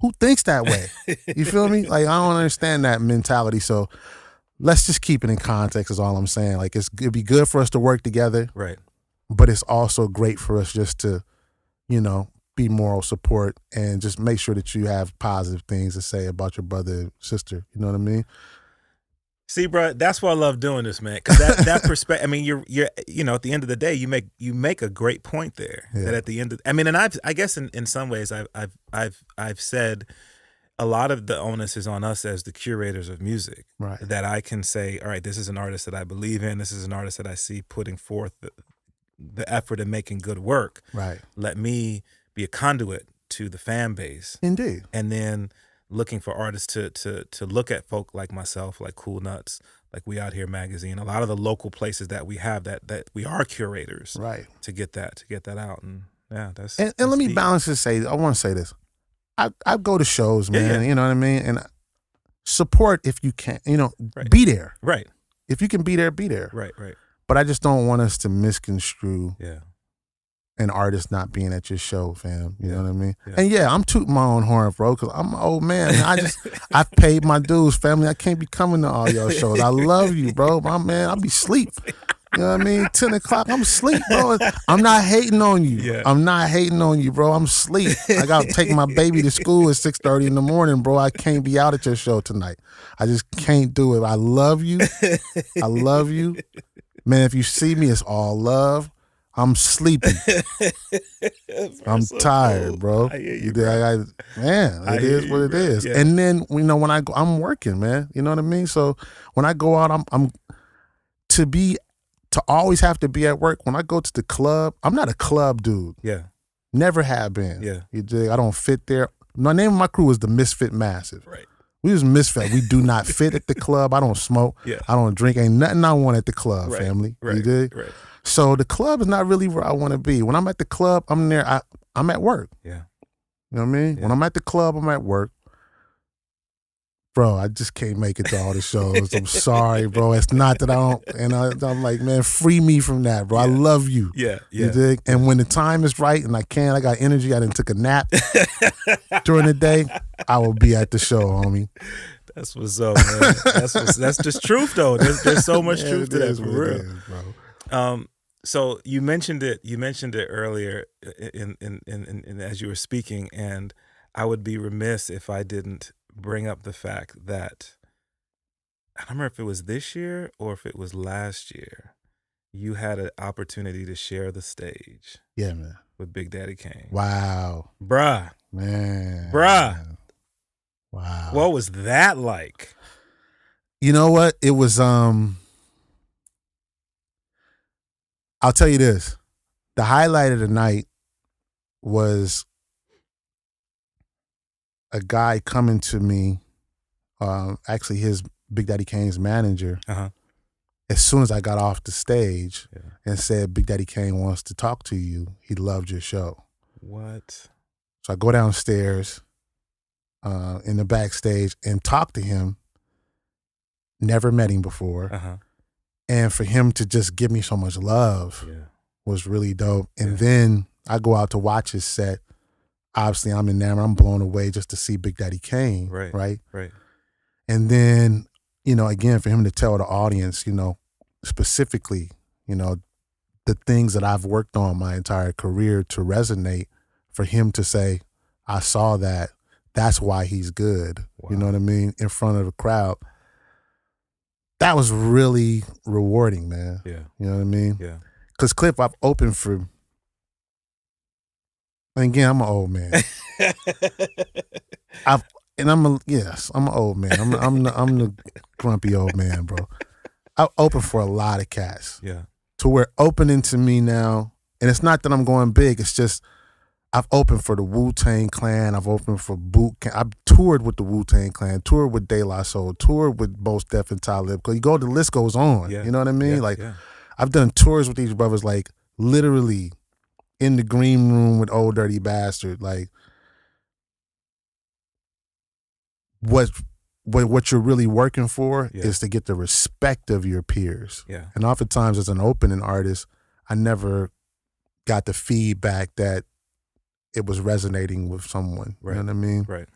who thinks that way? You feel me? Like, I don't understand that mentality. So let's just keep it in context is all I'm saying. Like, it'd be good for us to work together. Right. But it's also great for us just to, you know, be moral support and just make sure that you have positive things to say about your brother and sister. You know what I mean? See, bro, that's why I love doing this, man. Because that perspective. I mean, you're you know, at the end of the day, you make a great point there. Yeah. That at the end of, I mean, and I guess in some ways I've said a lot of the onus is on us as the curators of music. Right. That I can say, all right, this is an artist that I believe in. This is an artist that I see putting forth the effort in making good work. Right. Let me be a conduit to the fan base. Indeed. And then looking for artists to look at folk like myself, like Cool Nuts, like We Out Here Magazine, a lot of the local places that we have that we are curators, right? To get that out, and that's and let me balance this. I want to say this. I go to shows, man. You know what I mean, and support if you can. You know, be there. Right. If you can be there, be there. Right. But I just don't want us to misconstrue. Yeah. An artist not being at your show, fam. You know what I mean? Yeah. And I'm tooting my own horn, bro, because I'm an old man. I paid my dues, family. I can't be coming to all your shows. I love you, bro. My man, I'll be asleep. You know what I mean? 10 o'clock, I'm asleep, bro. I'm not hating on you. Yeah. I'm not hating on you, bro. I'm asleep. I got to take my baby to school at 6:30 in the morning, bro. I can't be out at your show tonight. I just can't do it. I love you. I love you. Man, if you see me, it's all love. I'm sleepy. I'm so tired, bro. I hear you, bro. It is what it is. Yeah. And then, you know, when I'm working, man. You know what I mean? So when I go out, I'm to always have to be at work. When I go to the club, I'm not a club dude. Yeah. Never have been. Yeah. You dig? I don't fit there. The name of my crew is the Misfit Massive. Right. We was misfit. We do not fit at the club. I don't smoke. Yeah. I don't drink. Ain't nothing I want at the club, family. Right. You dig? Right. So the club is not really where I want to be. When I'm at the club, I'm there. I'm at work. Yeah. You know what I mean? Yeah. When I'm at the club, I'm at work. Bro, I just can't make it to all the shows. I'm sorry, bro. It's not that I don't. And I'm like, man, free me from that, bro. I love you. Yeah. You dig? And when the time is right and I got energy, I done took a nap during the day, I will be at the show, homie. That's what's up, man. That's just truth, though. There's so much truth to that, for real. Is, bro. So you mentioned it earlier in as you were speaking, and I would be remiss if I didn't bring up the fact that I don't remember if it was this year or if it was last year, you had an opportunity to share the stage. Yeah, man. With Big Daddy Kane. Wow. Bruh. Man. Bruh. Wow. What was that like? You know what? It was I'll tell you this. The highlight of the night was a guy coming to me, actually his Big Daddy Kane's manager, as soon as I got off the stage and said, Big Daddy Kane wants to talk to you. He loved your show. What? So I go downstairs in the backstage and talk to him. Never met him before. Uh-huh. And for him to just give me so much love was really dope. And then I go out to watch his set. Obviously, I'm enamored. I'm blown away just to see Big Daddy Kane. Right. And then, you know, again, for him to tell the audience, you know, specifically, you know, the things that I've worked on my entire career to resonate, for him to say, I saw that, that's why he's good. Wow. You know what I mean? In front of the crowd. That was really rewarding, man. Yeah. You know what I mean? Yeah. Because Klyph, I've opened for, and again, I'm an old man. I'm an old man. I'm the grumpy old man, bro. I've opened for a lot of cats. Yeah. To where opening to me now, and it's not that I'm going big, it's just I've opened for the Wu-Tang Clan, I've opened for Boot Camp, I've toured with the Wu-Tang Clan, toured with De La Soul, toured with Mos Def and Talib. Because the list goes on. You know what I mean? I've done tours with these brothers, like literally in the green room with Old Dirty Bastard. Like, what you're really working for is to get the respect of your peers. Yeah. And oftentimes as an opening artist, I never got the feedback that it was resonating with someone. You know what I mean? Right.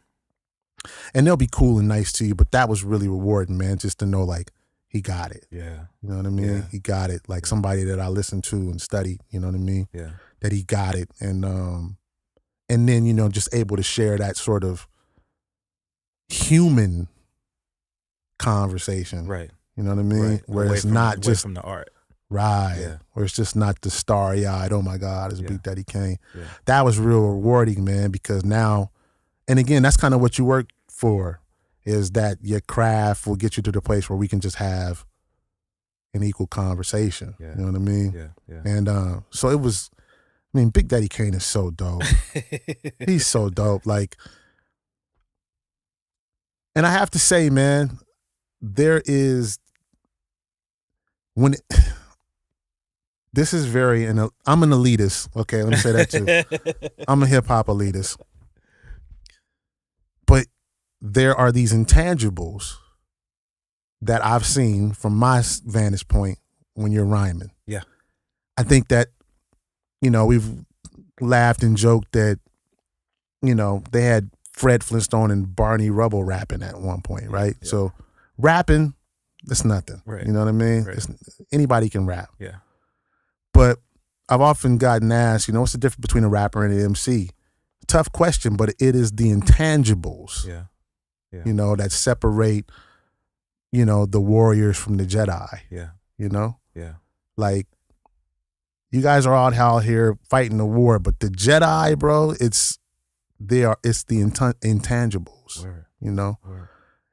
And they'll be cool and nice to you, but that was really rewarding, man, just to know, like, he got it. Yeah. You know what I mean? Yeah. He got it. Like somebody that I listened to and studied, you know what I mean? Yeah. That he got it. And then, you know, just able to share that sort of human conversation. Right. You know what I mean? Right. Where it's not just from the art. Right. Yeah. Where it's just not the starry-eyed, oh my God, it's Big Daddy Kane. Yeah. That was real rewarding, man, because now, and again, that's kind of what you work for, is that your craft will get you to the place where we can just have an equal conversation. Yeah. You know what I mean? Yeah. Yeah. And so it was, I mean, Big Daddy Kane is so dope. He's so dope. Like, and I have to say, man, there is, this is very, and I'm an elitist. Okay, let me say that too. I'm a hip hop elitist. But there are these intangibles that I've seen from my vantage point when you're rhyming. Yeah. I think that, you know, we've laughed and joked that, you know, they had Fred Flintstone and Barney Rubble rapping at one point, right? Yeah. So rapping, that's nothing. Right. You know what I mean? Right. Anybody can rap. Yeah. But I've often gotten asked, you know, what's the difference between a rapper and an MC? Tough question, but it is the intangibles, you know, that separate, you know, the warriors from the Jedi. Yeah. You know? Yeah. Like, you guys are all out here fighting the war, but the Jedi, bro, it's the intangibles. Word. You know? Word.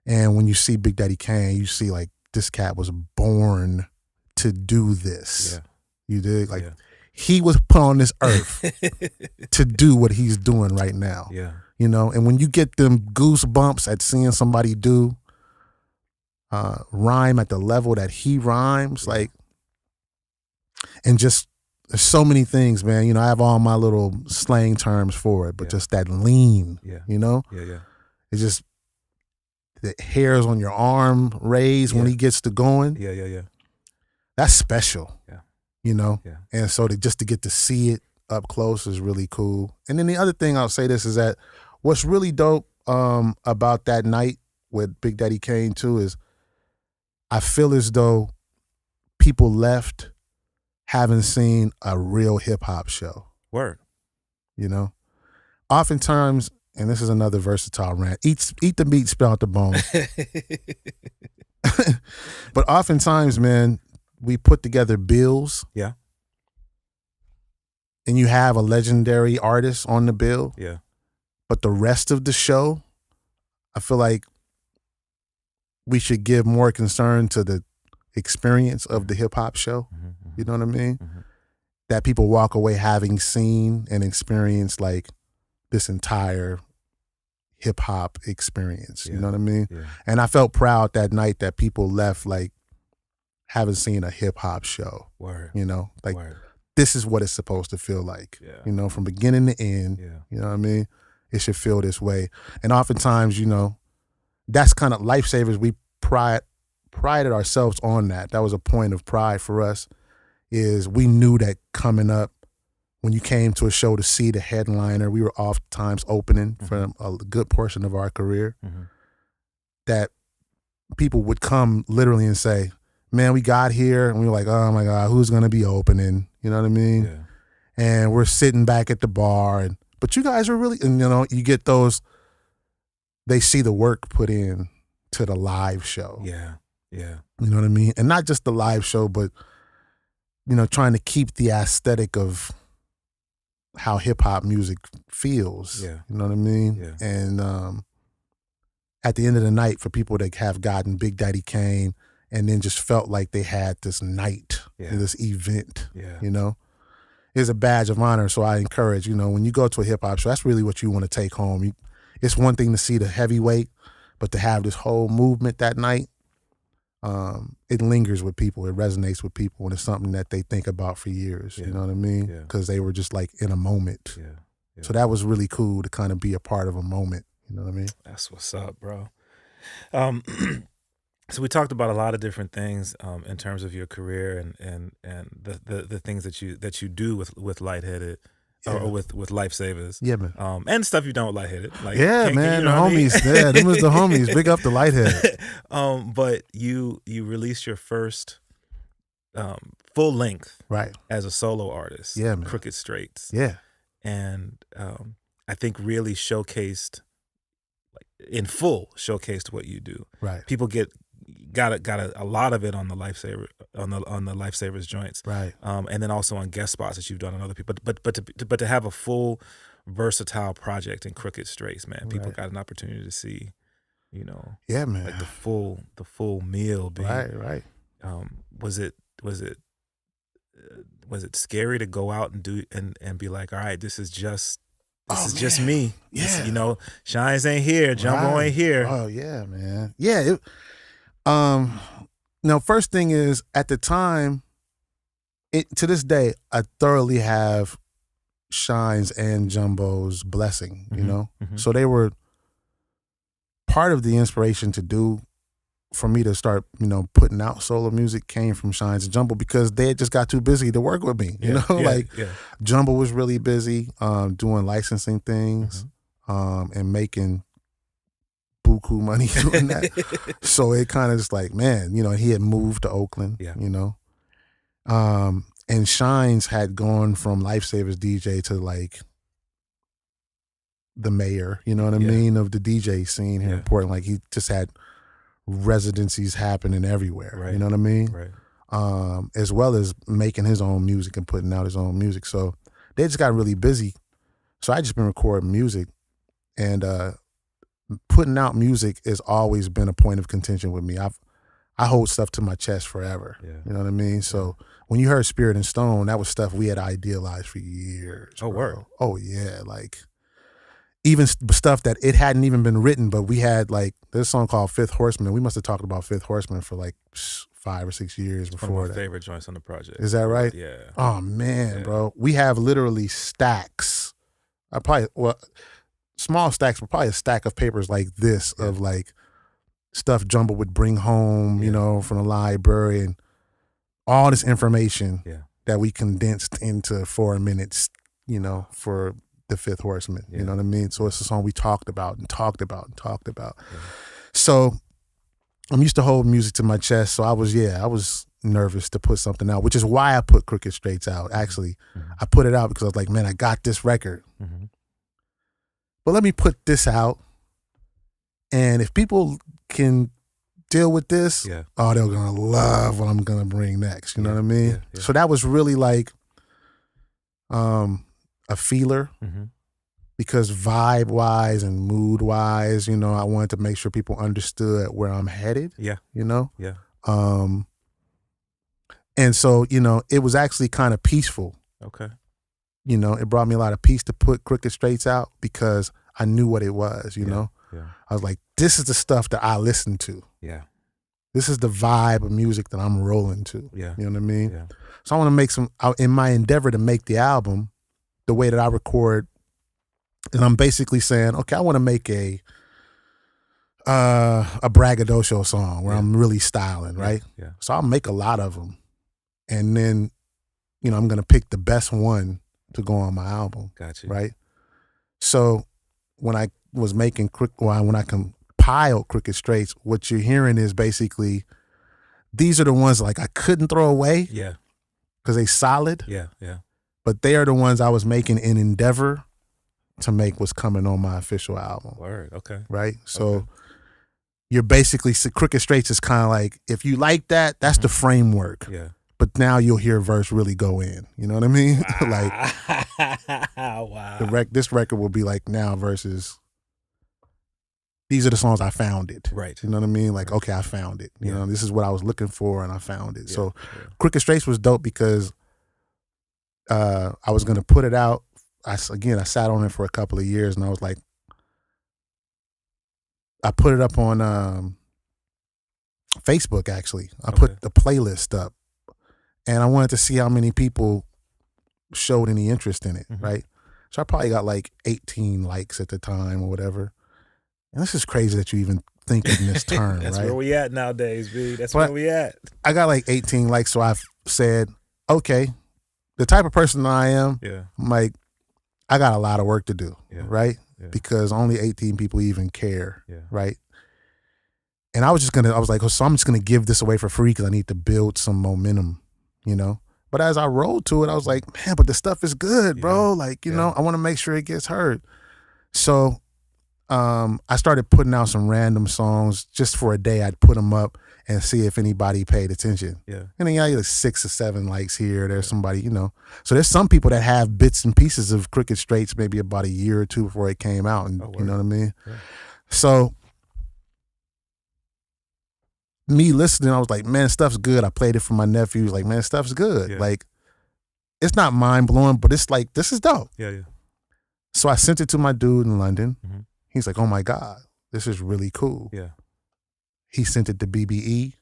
And when you see Big Daddy Kane, you see, like, this cat was born to do this. Yeah. You dig? Like, he was put on this earth to do what he's doing right now. Yeah. You know, and when you get them goosebumps at seeing somebody do rhyme at the level that he rhymes, like, and just, there's so many things, man. You know, I have all my little slang terms for it, but just that lean, you know? Yeah. It's just, the hairs on your arm raise when he gets to going. Yeah. That's special. Yeah. You know? Yeah. And so just to get to see it up close is really cool. And then the other thing I'll say this is that what's really dope about that night with Big Daddy Kane too is I feel as though people left having seen a real hip hop show. Word. You know? Oftentimes, and this is another versatile rant, eat the meat, spell out the bone. But oftentimes, man, we put together bills. Yeah. And you have a legendary artist on the bill. Yeah. But the rest of the show, I feel like we should give more concern to the experience of the hip hop show. Mm-hmm. You know what I mean? Mm-hmm. That people walk away having seen and experienced like this entire hip hop experience. You know what I mean? Yeah. And I felt proud that night that people left like haven't seen a hip hop show. Word. You know, like Word. this is what it's supposed to feel like. Yeah. You know, from beginning to end. Yeah. You know what I mean? It should feel this way. And oftentimes, you know, that's kind of Lifesavas. We prided ourselves on that. That was a point of pride for us. Is we knew that coming up, when you came to a show to see the headliner, we were oftentimes opening for a good portion of our career. That people would come literally and say, "Man, we got here," and we were like, "Oh my God, who's gonna be opening?" You know what I mean? Yeah. And we're sitting back at the bar, but you guys are really, and you know, you get those. They see the work put in to the live show. Yeah. Yeah. You know what I mean? And not just the live show, but you know, trying to keep the aesthetic of how hip hop music feels. Yeah. You know what I mean? Yeah. And at the end of the night, for people that have gotten Big Daddy Kane and then just felt like they had this night, this event, you know, is a badge of honor. So I encourage, you know, when you go to a hip hop show, that's really what you want to take home. It's one thing to see the heavyweight, but to have this whole movement that night, it lingers with people. It resonates with people, and it's something that they think about for years. You know what I mean? Because they were just like in a moment. So that was really cool to kind of be a part of a moment. You know what I mean? That's what's up, bro. So we talked about a lot of different things in terms of your career and the things that you do with Lightheaded. Or with Lifesavas. Yeah, man. And stuff you don't Lightheaded. Like, man, you know the homies. Yeah, them was the homies. Big up the Lightheaded. But you released your first full length as a solo artist. Yeah, man. Crooked Straits. Yeah. And I think really showcased, like in full, showcased what you do. Right. People got a lot of it on the Lifesavas joints, right? And then also on guest spots that you've done on other people. But to have a full Vursatyl project in Crooked Straits, man, people got an opportunity to see, you know, man, like the full meal. Right. Was it scary to go out and do and be like, all right, this is just me. Yeah. This, you know, Shines ain't here, Jumbo ain't here. Oh yeah, man. Yeah. First thing is, at the time, to this day, I thoroughly have Shines and Jumbo's blessing, you know? So they were part of the inspiration for me to start, you know, putting out solo music came from Shines and Jumbo, because they had just got too busy to work with me, you know? Jumbo was really busy doing licensing things and making buku money doing that. So it kind of just like, man, you know, he had moved to Oakland, you know. And Shines had gone from Lifesavas DJ to like the mayor, you know what I mean, of the DJ scene here in Portland. Like he just had residencies happening everywhere, you know what I mean? Right. As well as making his own music and putting out his own music. So they just got really busy. So I just been recording music, and putting out music has always been a point of contention with me. I hold stuff to my chest forever. You know what I mean? So when you heard Spirit and Stone, that was stuff we had idealized for years. Oh, word. Oh, yeah. Like, even stuff that it hadn't even been written, but we had, like, there's a song called Fifth Horseman. We must have talked about Fifth Horseman for like 5 or 6 years before that. One of my favorite joints on the project. Is that right? Yeah. Oh, man, bro. We have literally stacks. Small stacks, but probably a stack of papers like this of like stuff Jumbo would bring home, you know, from the library, and all this information that we condensed into 4 minutes, you know, for the Fifth Horseman. You know what I mean? So it's a song we talked about. So I'm used to holding music to my chest. So I was nervous to put something out, which is why I put Crooked Straits out. Actually, I put it out because I was like, man, I got this record. But let me put this out, and if people can deal with this, they're gonna love what I'm gonna bring next. You know what I mean? So that was really like a feeler, because vibe-wise and mood-wise, you know, I wanted to make sure people understood where I'm headed. You know? And so, you know, it was actually kind of peaceful. Okay. You know, it brought me a lot of peace to put Crooked Straits out, because I knew what it was, you know? I was like, this is the stuff that I listen to. This is the vibe of music that I'm rolling to. Yeah. You know what I mean? Yeah. So I want to make in my endeavor to make the album the way that I record, and I'm basically saying, okay, I want to make a braggadocio song where I'm really styling, right? Yeah. So I'll make a lot of them, and then, you know, I'm gonna pick the best one to go on my album. Gotcha. Right? So when I was making when I compiled Crooked Straits, what you're hearing is basically these are the ones like I couldn't throw away. Yeah. Because they solid. Yeah. Yeah. But they are the ones I was making in endeavor to make what's coming on my official album. Word. Okay. Right? So you're basically, Crooked Straits is kind of like, if you like that, that's the framework. Yeah. But now you'll hear a verse really go in. You know what I mean? Wow. Like this record will be like now versus these are the songs I found it. Right. You know what I mean? Like, okay, I found it. You know, this is what I was looking for and I found it. Yeah. So Crooked Straits was dope because I was gonna put it out. I sat on it for a couple of years and I was like, I put it up on Facebook actually. I put the playlist up. And I wanted to see how many people showed any interest in it, right? So I probably got like 18 likes at the time or whatever. And this is crazy that you even think in this term, That's right? where we at nowadays, B. That's where we at. I got like 18 likes, so I've said, okay, the type of person that I am, I'm like, I got a lot of work to do, right? Yeah. Because only 18 people even care, right? And I was like, so I'm just gonna give this away for free because I need to build some momentum, you know? But as I rolled to it, I was like, man, but the stuff is good, bro. Like, you know, I want to make sure it gets heard. So I started putting out some random songs just for a day. I'd put them up and see if anybody paid attention. Yeah. And then like 6 or 7 likes here. There's somebody, you know. So there's some people that have bits and pieces of Crooked Straits maybe about a year or two before it came out. And you know what I mean? Yeah. So me listening, I was like, man, stuff's good. I played it for my nephew. He was like, man, stuff's good. Yeah. Like, it's not mind blowing, but it's like, this is dope. Yeah, yeah. So I sent it to my dude in London. He's like, oh my God, this is really cool. Yeah. He sent it to BBE.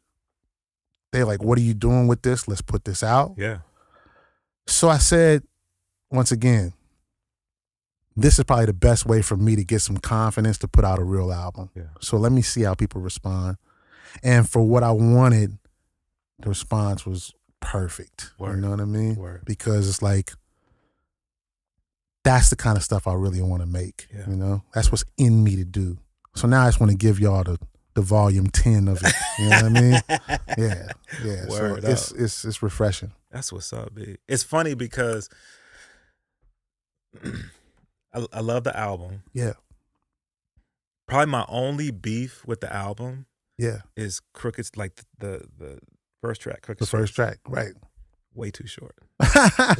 They're like, what are you doing with this? Let's put this out. Yeah. So I said, once again, this is probably the best way for me to get some confidence to put out a real album. Yeah. So let me see how people respond. And for what I wanted, the response was perfect. Word. You know what I mean? Word. Because it's like, that's the kind of stuff I really want to make. Yeah. You know? That's what's in me to do. So now I just want to give y'all the volume 10 of it. You know what I mean? Yeah. Yeah. Word so it's refreshing. That's what's up, B. It's funny because I love the album. Yeah. Probably my only beef with the album is Crooked, like the first track. Crooked first track, right. Way too short.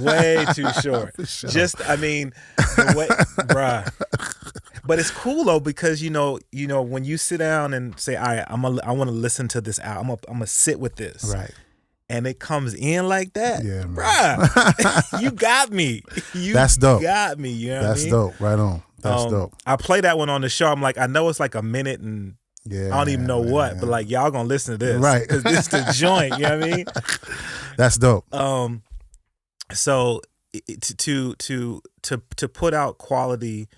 Way too short. Sure. Just, I mean, the way, bruh. But it's cool though because you know when you sit down and say, all right, I want to listen to this album. I'm gonna sit with this. Right. And it comes in like that. Yeah, bruh. You got me. That's dope. Got me. You know That's what I mean? Dope. Right on. That's dope. I play that one on the show. I'm like, I know it's like a minute and I don't even know what, but like y'all gonna listen to this, right? Because this is the joint. You know what I mean? That's dope. So to put out quality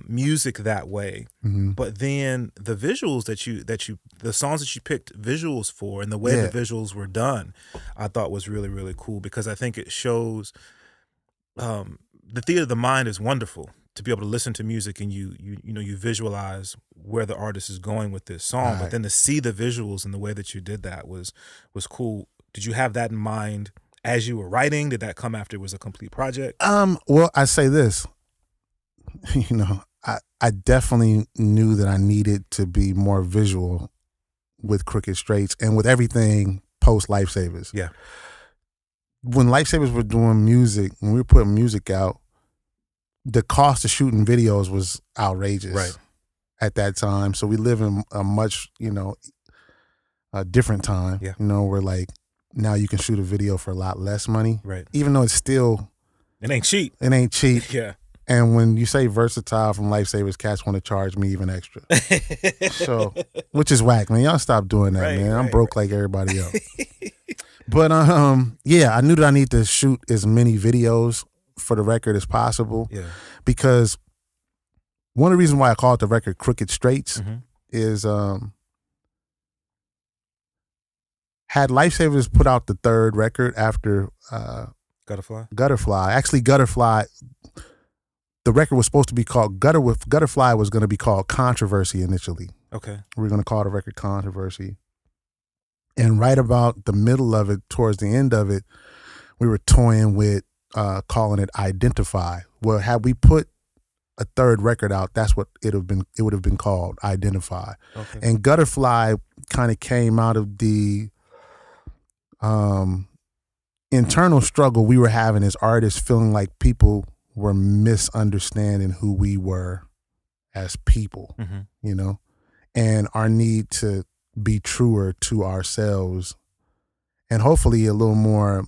music that way, but then the visuals the songs that you picked visuals for, and the way the visuals were done, I thought was really, really cool because I think it shows the theater of the mind is wonderful. To be able to listen to music and you visualize where the artist is going with this song, right. But then to see the visuals and the way that you did that was cool. Did you have that in mind as you were writing? Did that come after it was a complete project? Well, I say this, you know, I definitely knew that I needed to be more visual with Crooked Straits and with everything post Lifesavas. Yeah. When Lifesavas were doing music, when we were putting music out, the cost of shooting videos was outrageous right. at that time. So we live in a much, a different time, yeah. Where like now you can shoot a video for a lot less money. Right. Even though it's still... It ain't cheap. It ain't cheap. Yeah. And when you say Vursatyl from Lifesavas, cats want to charge me even extra. So, which is whack, man. Y'all stop doing that, man. I'm broke like everybody else. But yeah, I knew that I need to shoot as many videos for the record as possible. Yeah. Because one of the reasons why I call it the record Crooked Straights is had Lifesavas put out the third record after Gutterfly. Actually, Gutterfly, the record was supposed to be called Gutterfly was going to be called Controversy initially. Okay. We were going to call the record Controversy. And right about the middle of it, towards the end of it, we were toying with calling it Identify. Well, had we put a third record out, that's what it would have been called, Identify. Okay. And Gutterfly kind of came out of the internal struggle we were having as artists, feeling like people were misunderstanding who we were as people, you know, and our need to be truer to ourselves and hopefully a little more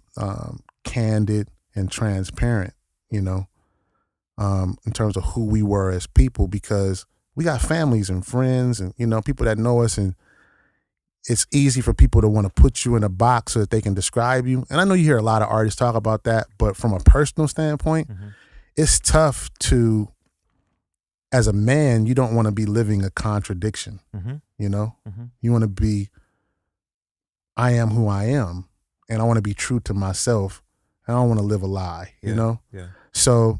candid and transparent, you know, in terms of who we were as people, because we got families and friends and, you know, people that know us, and it's easy for people to want to put you in a box so that they can describe you. And I know you hear a lot of artists talk about that, but from a personal standpoint, it's tough to, as a man, you don't want to be living a contradiction, you know? You want to be, I am who I am, and I want to be true to myself. I don't want to live a lie, you know? Yeah. So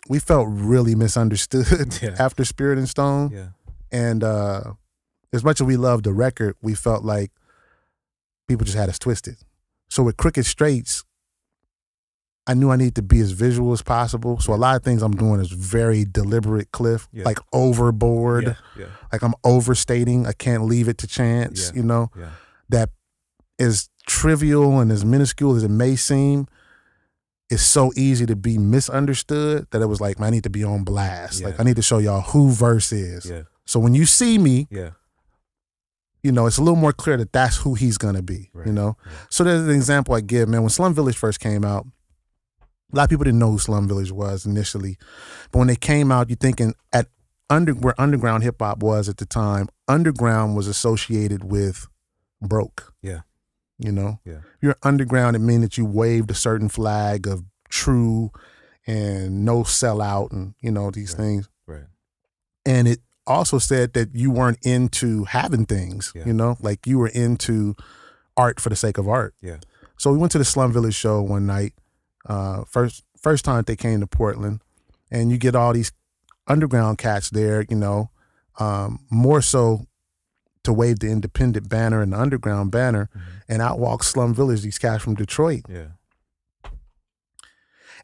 we felt really misunderstood after Spirit and Stone. Yeah. And as much as we loved the record, we felt like people just had us twisted. So with Crooked Straights, I knew I needed to be as visual as possible. So a lot of things I'm doing is very deliberate, Klyph, like overboard. Like I'm overstating. I can't leave it to chance, you know? That as trivial and as minuscule as it may seem, it's so easy to be misunderstood that it was like, man, I need to be on blast. Like I need to show y'all who Verse is. So when you see me, you know, it's a little more clear that that's who he's gonna be, you know? So there's an example I give, man. When Slum Village first came out, a lot of people didn't know who Slum Village was initially. But when they came out, you're thinking where underground hip hop was at the time, underground was associated with broke. Yeah. You know? Yeah. If you're underground, it means that you waved a certain flag of true and no sellout and, you know, these things. Right. And it also said that you weren't into having things, you know? Like you were into art for the sake of art. Yeah. So we went to the Slum Village show one night. First time they came to Portland, and you get all these underground cats there, you know, more so to wave the independent banner and the underground banner, and out walks Slum Village, these cats from Detroit. Yeah.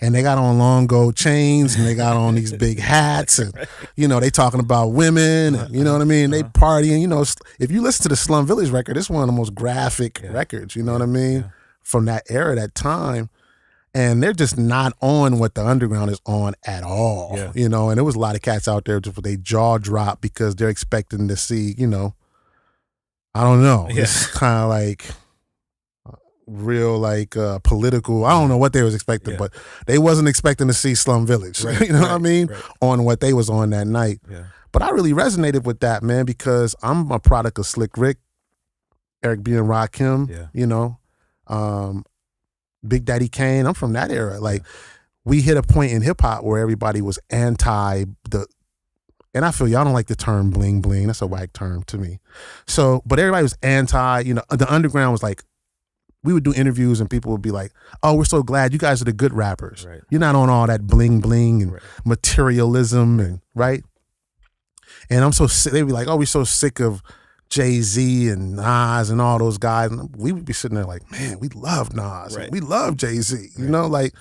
And they got on long gold chains, and they got on these big hats, and you know, they talking about women, and you know what I mean? They partying, you know. If you listen to the Slum Village record, it's one of the most graphic records, you know what I mean? From that era, that time. And they're just not on what the underground is on at all, you know. And there was a lot of cats out there just with their jaw drop because they're expecting to see, you know, I don't know. It's kind of like real, like political. I don't know what they was expecting, but they wasn't expecting to see Slum Village. Right, you know what I mean? Right. On what they was on that night. Yeah. But I really resonated with that, man, because I'm a product of Slick Rick, Eric B. and Rakim, you know. Big Daddy Kane, I'm from that era. Like, we hit a point in hip hop where everybody was anti and I feel y'all don't like the term bling bling. That's a whack term to me. So, but everybody was anti, you know, the underground was like, we would do interviews and people would be like, oh, we're so glad you guys are the good rappers. Right. You're not on all that bling bling and materialism and right. And I'm so sick. They'd be like, oh, we're so sick of Jay-Z and Nas and all those guys. And we would be sitting there like, man, we love Nas. Right. We love Jay-Z, you know, like,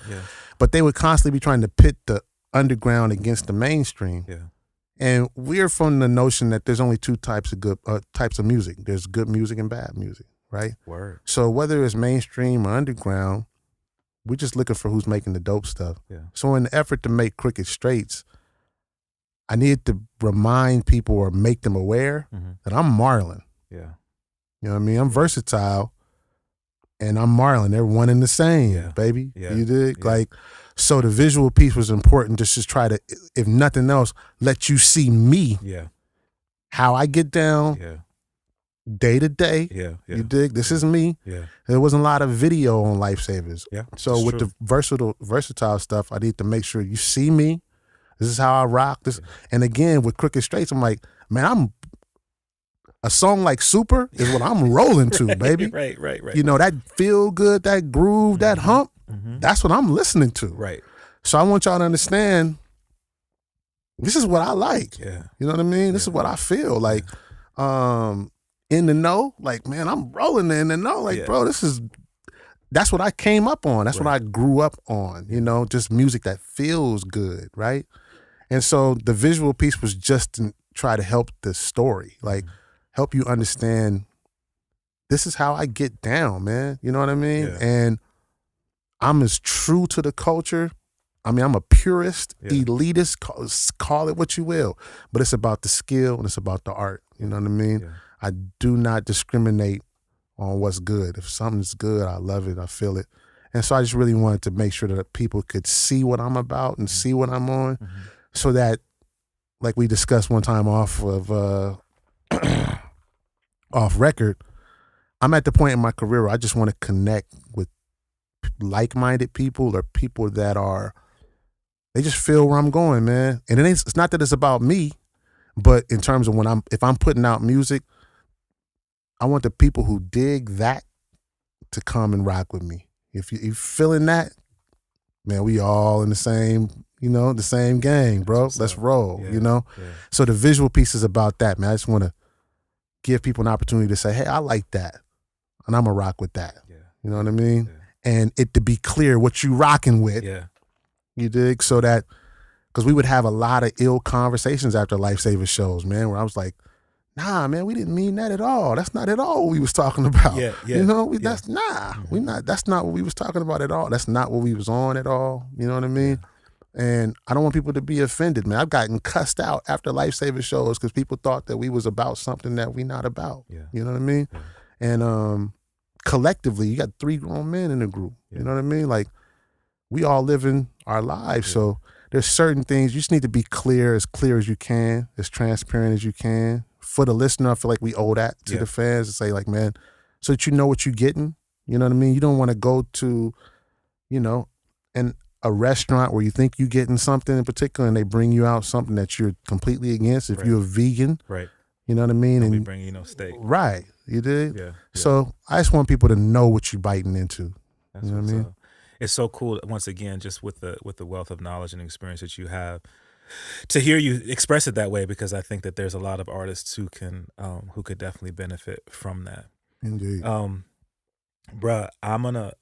but they would constantly be trying to pit the underground against the mainstream. Yeah. And we're from the notion that there's only two types of types of music. There's good music and bad music, right? Word. So whether it's mainstream or underground, we're just looking for who's making the dope stuff. Yeah. So in the effort to make Crooked Straights, I needed to remind people or make them aware that I'm Marlon. Yeah. You know what I mean? I'm Vursatyl and I'm Marlon. They're one and the same, baby. Yeah. You dig? Yeah. Like, So the visual piece was important, just to try to, if nothing else, let you see me, how I get down, day to day. You dig? This is me. There wasn't a lot of video on Lifesavas. So with the versatile stuff, I need to make sure you see me. This is how I rock. This, and again with Crooked Straits, I'm like, man, a song like Super is what I'm rolling to, baby. Right. You know, that feel good, that groove, that hump, that's what I'm listening to. Right. So I want y'all to understand, this is what I like. You know what I mean? This is what I feel. Like, in the know, like, man, I'm rolling in the know. Like, bro, that's what I came up on. That's what I grew up on, you know, just music that feels good, right? And so the visual piece was just to try to help the story, like help you understand, this is how I get down, man. You know what I mean? And I'm as true to the culture. I mean, I'm a purist, elitist, call it what you will, but it's about the skill and it's about the art. You know what I mean? I do not discriminate on what's good. If something's good, I love it, I feel it. And so I just really wanted to make sure that people could see what I'm about and see what I'm on, so that, like we discussed one time off of off record, I'm at the point in my career where I just want to connect with like-minded people, or people that are, they just feel where I'm going, man. And it's not that it's about me, but in terms of if I'm putting out music, I want the people who dig that to come and rock with me. If you're feeling that, man, we all in the same, you know, the same gang, bro. Let's roll, you know? So the visual piece is about that, man. I just want to give people an opportunity to say, hey, I like that, and I'm going to rock with that. You know what I mean? And it to be clear what you rocking with. You dig? So that, because we would have a lot of ill conversations after Lifesavas shows, man, where I was like, nah, man, we didn't mean that at all. That's not at all what we was talking about. You know, that's that's not what we was talking about at all. That's not what we was on at all. You know what I mean? And I don't want people to be offended, man. I've gotten cussed out after Lifesavas shows because people thought that we was about something that we not about. You know what I mean? And collectively, you got 3 grown men in the group. You know what I mean? Like, we all living our lives. So there's certain things you just need to be clear as you can, as transparent as you can. For the listener, I feel like we owe that to the fans, to say, like, man, so that you know what you're getting. You know what I mean? You don't want to go to, you know, a restaurant where you think you're getting something in particular, and they bring you out something that you're completely against. If you're a vegan, you know what I mean? And we bring you no steak. Right. You did? So I just want people to know what you're biting into. That's you know what I mean? It's so cool, once again, just with the wealth of knowledge and experience that you have, to hear you express it that way, because I think that there's a lot of artists who could definitely benefit from that. Indeed. Bruh, I'm gonna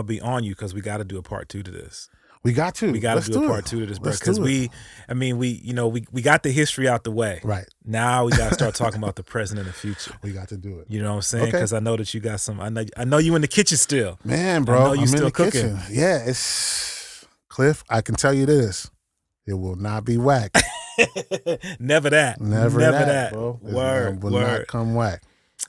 be on you, because we got to do a part 2 to this. We got to do a part 2 to this, bro. Because we got the history out the way. Right. Now we got to start talking about the present and the future. We got to do it. You know what I'm saying? Because I know that you got some. I know you in the kitchen still, man, bro. I know you I'm still in the cooking. Kitchen. Yeah, it's Klyph. I can tell you this: it will not be whack. Never that. Never that, bro. Word. It will not come whack.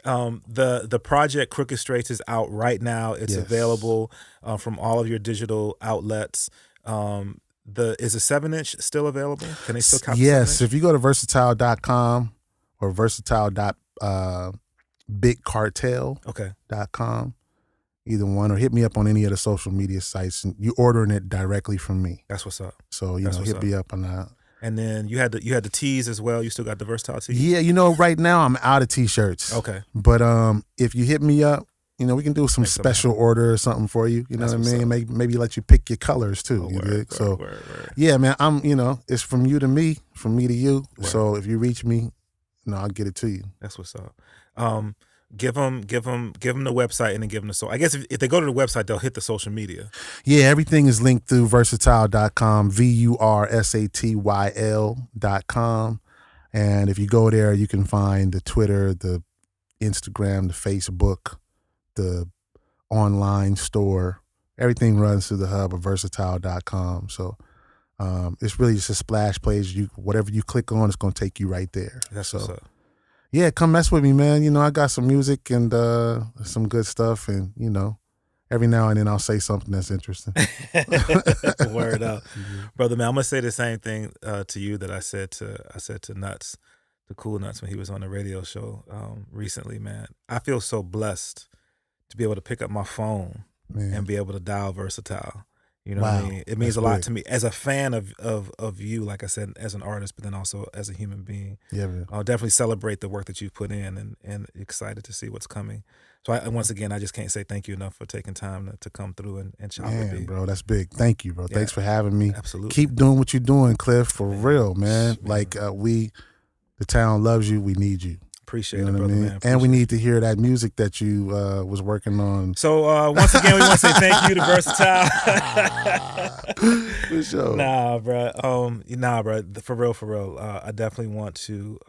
The project Crooked Straits is out right now. It's available from all of your digital outlets. Is a 7-inch still available? Can they still copy? Yes, if you go to vursatyl.com or vursatyl.bigcartel.com, either one, or hit me up on any of the social media sites, and you ordering it directly from me. That's what's up. So hit me up on that. And then you had the tees as well. You still got the Vursatyl tees? Yeah, right now I'm out of t-shirts. Okay. But if you hit me up, we can do some special order or something for you. You know what I mean? Maybe let you pick your colors too. Word. Yeah, man, I'm, it's from you to me, from me to you. Word. So if you reach me, I'll get it to you. That's what's up. Give them the website, and then give them the I guess if they go to the website, they'll hit the social media. Yeah, everything is linked through vursatyl.com, VURSATYL.com. And if you go there, you can find the Twitter, the Instagram, the Facebook, the online store. Everything runs through the hub of vursatyl.com. So it's really just a splash page. Whatever you click on, it's going to take you right there. That's what's up. Yeah, come mess with me, man. I got some music and some good stuff, and every now and then I'll say something that's interesting. Word up, brother man. I'm gonna say the same thing to you that I said to Nuts, to Cool Nuts, when he was on the radio show recently. Man, I feel so blessed to be able to pick up my phone and be able to dial Vursatyl. You know what I mean? It means a lot to me as a fan of you, like I said, as an artist, but then also as a human being. Yeah, man. I'll definitely celebrate the work that you've put in and excited to see what's coming. So once again, I just can't say thank you enough for taking time to come through and chop with me. Bro, that's big. Thank you, bro. Yeah. Thanks for having me. Absolutely. Keep doing what you're doing, Klyph, for real, man. Like the town loves you. We need you. Appreciate it, brother, man. And we need to hear that music that you was working on. So once again, we want to say thank you to Vursatyl. For sure. Nah, bro. For real. I definitely want to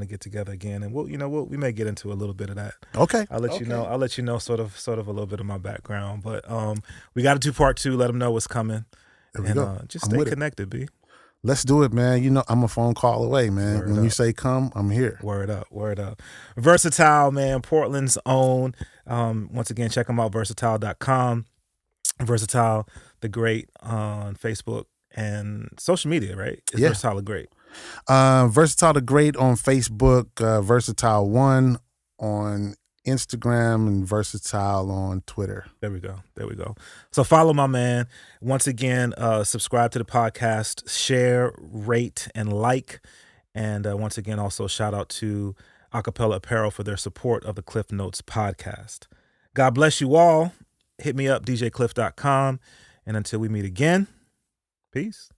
get together again, and we may get into a little bit of that. Okay. I'll let you know. I'll let you know sort of a little bit of my background. But we got to do part 2. Let them know what's coming. There we go. Just stay connected, B. Let's do it, man. You know, I'm a phone call away, man. When you say come, I'm here. Word up. Vursatyl, man, Portland's own. Once again, check them out, Vursatyl.com. Vursatyl the Great on Facebook and social media, right? It's Vursatyl the Great. Vursatyl the Great on Facebook, Vursatyl1 on Instagram, and Vursatyl on Twitter. There we go. So follow my man. Once again, subscribe to the podcast, share, rate, and like. And once again, also shout out to Acapella Apparel for their support of the Klyph Notes podcast. God bless you all. Hit me up, djklyph.com. And until we meet again, peace.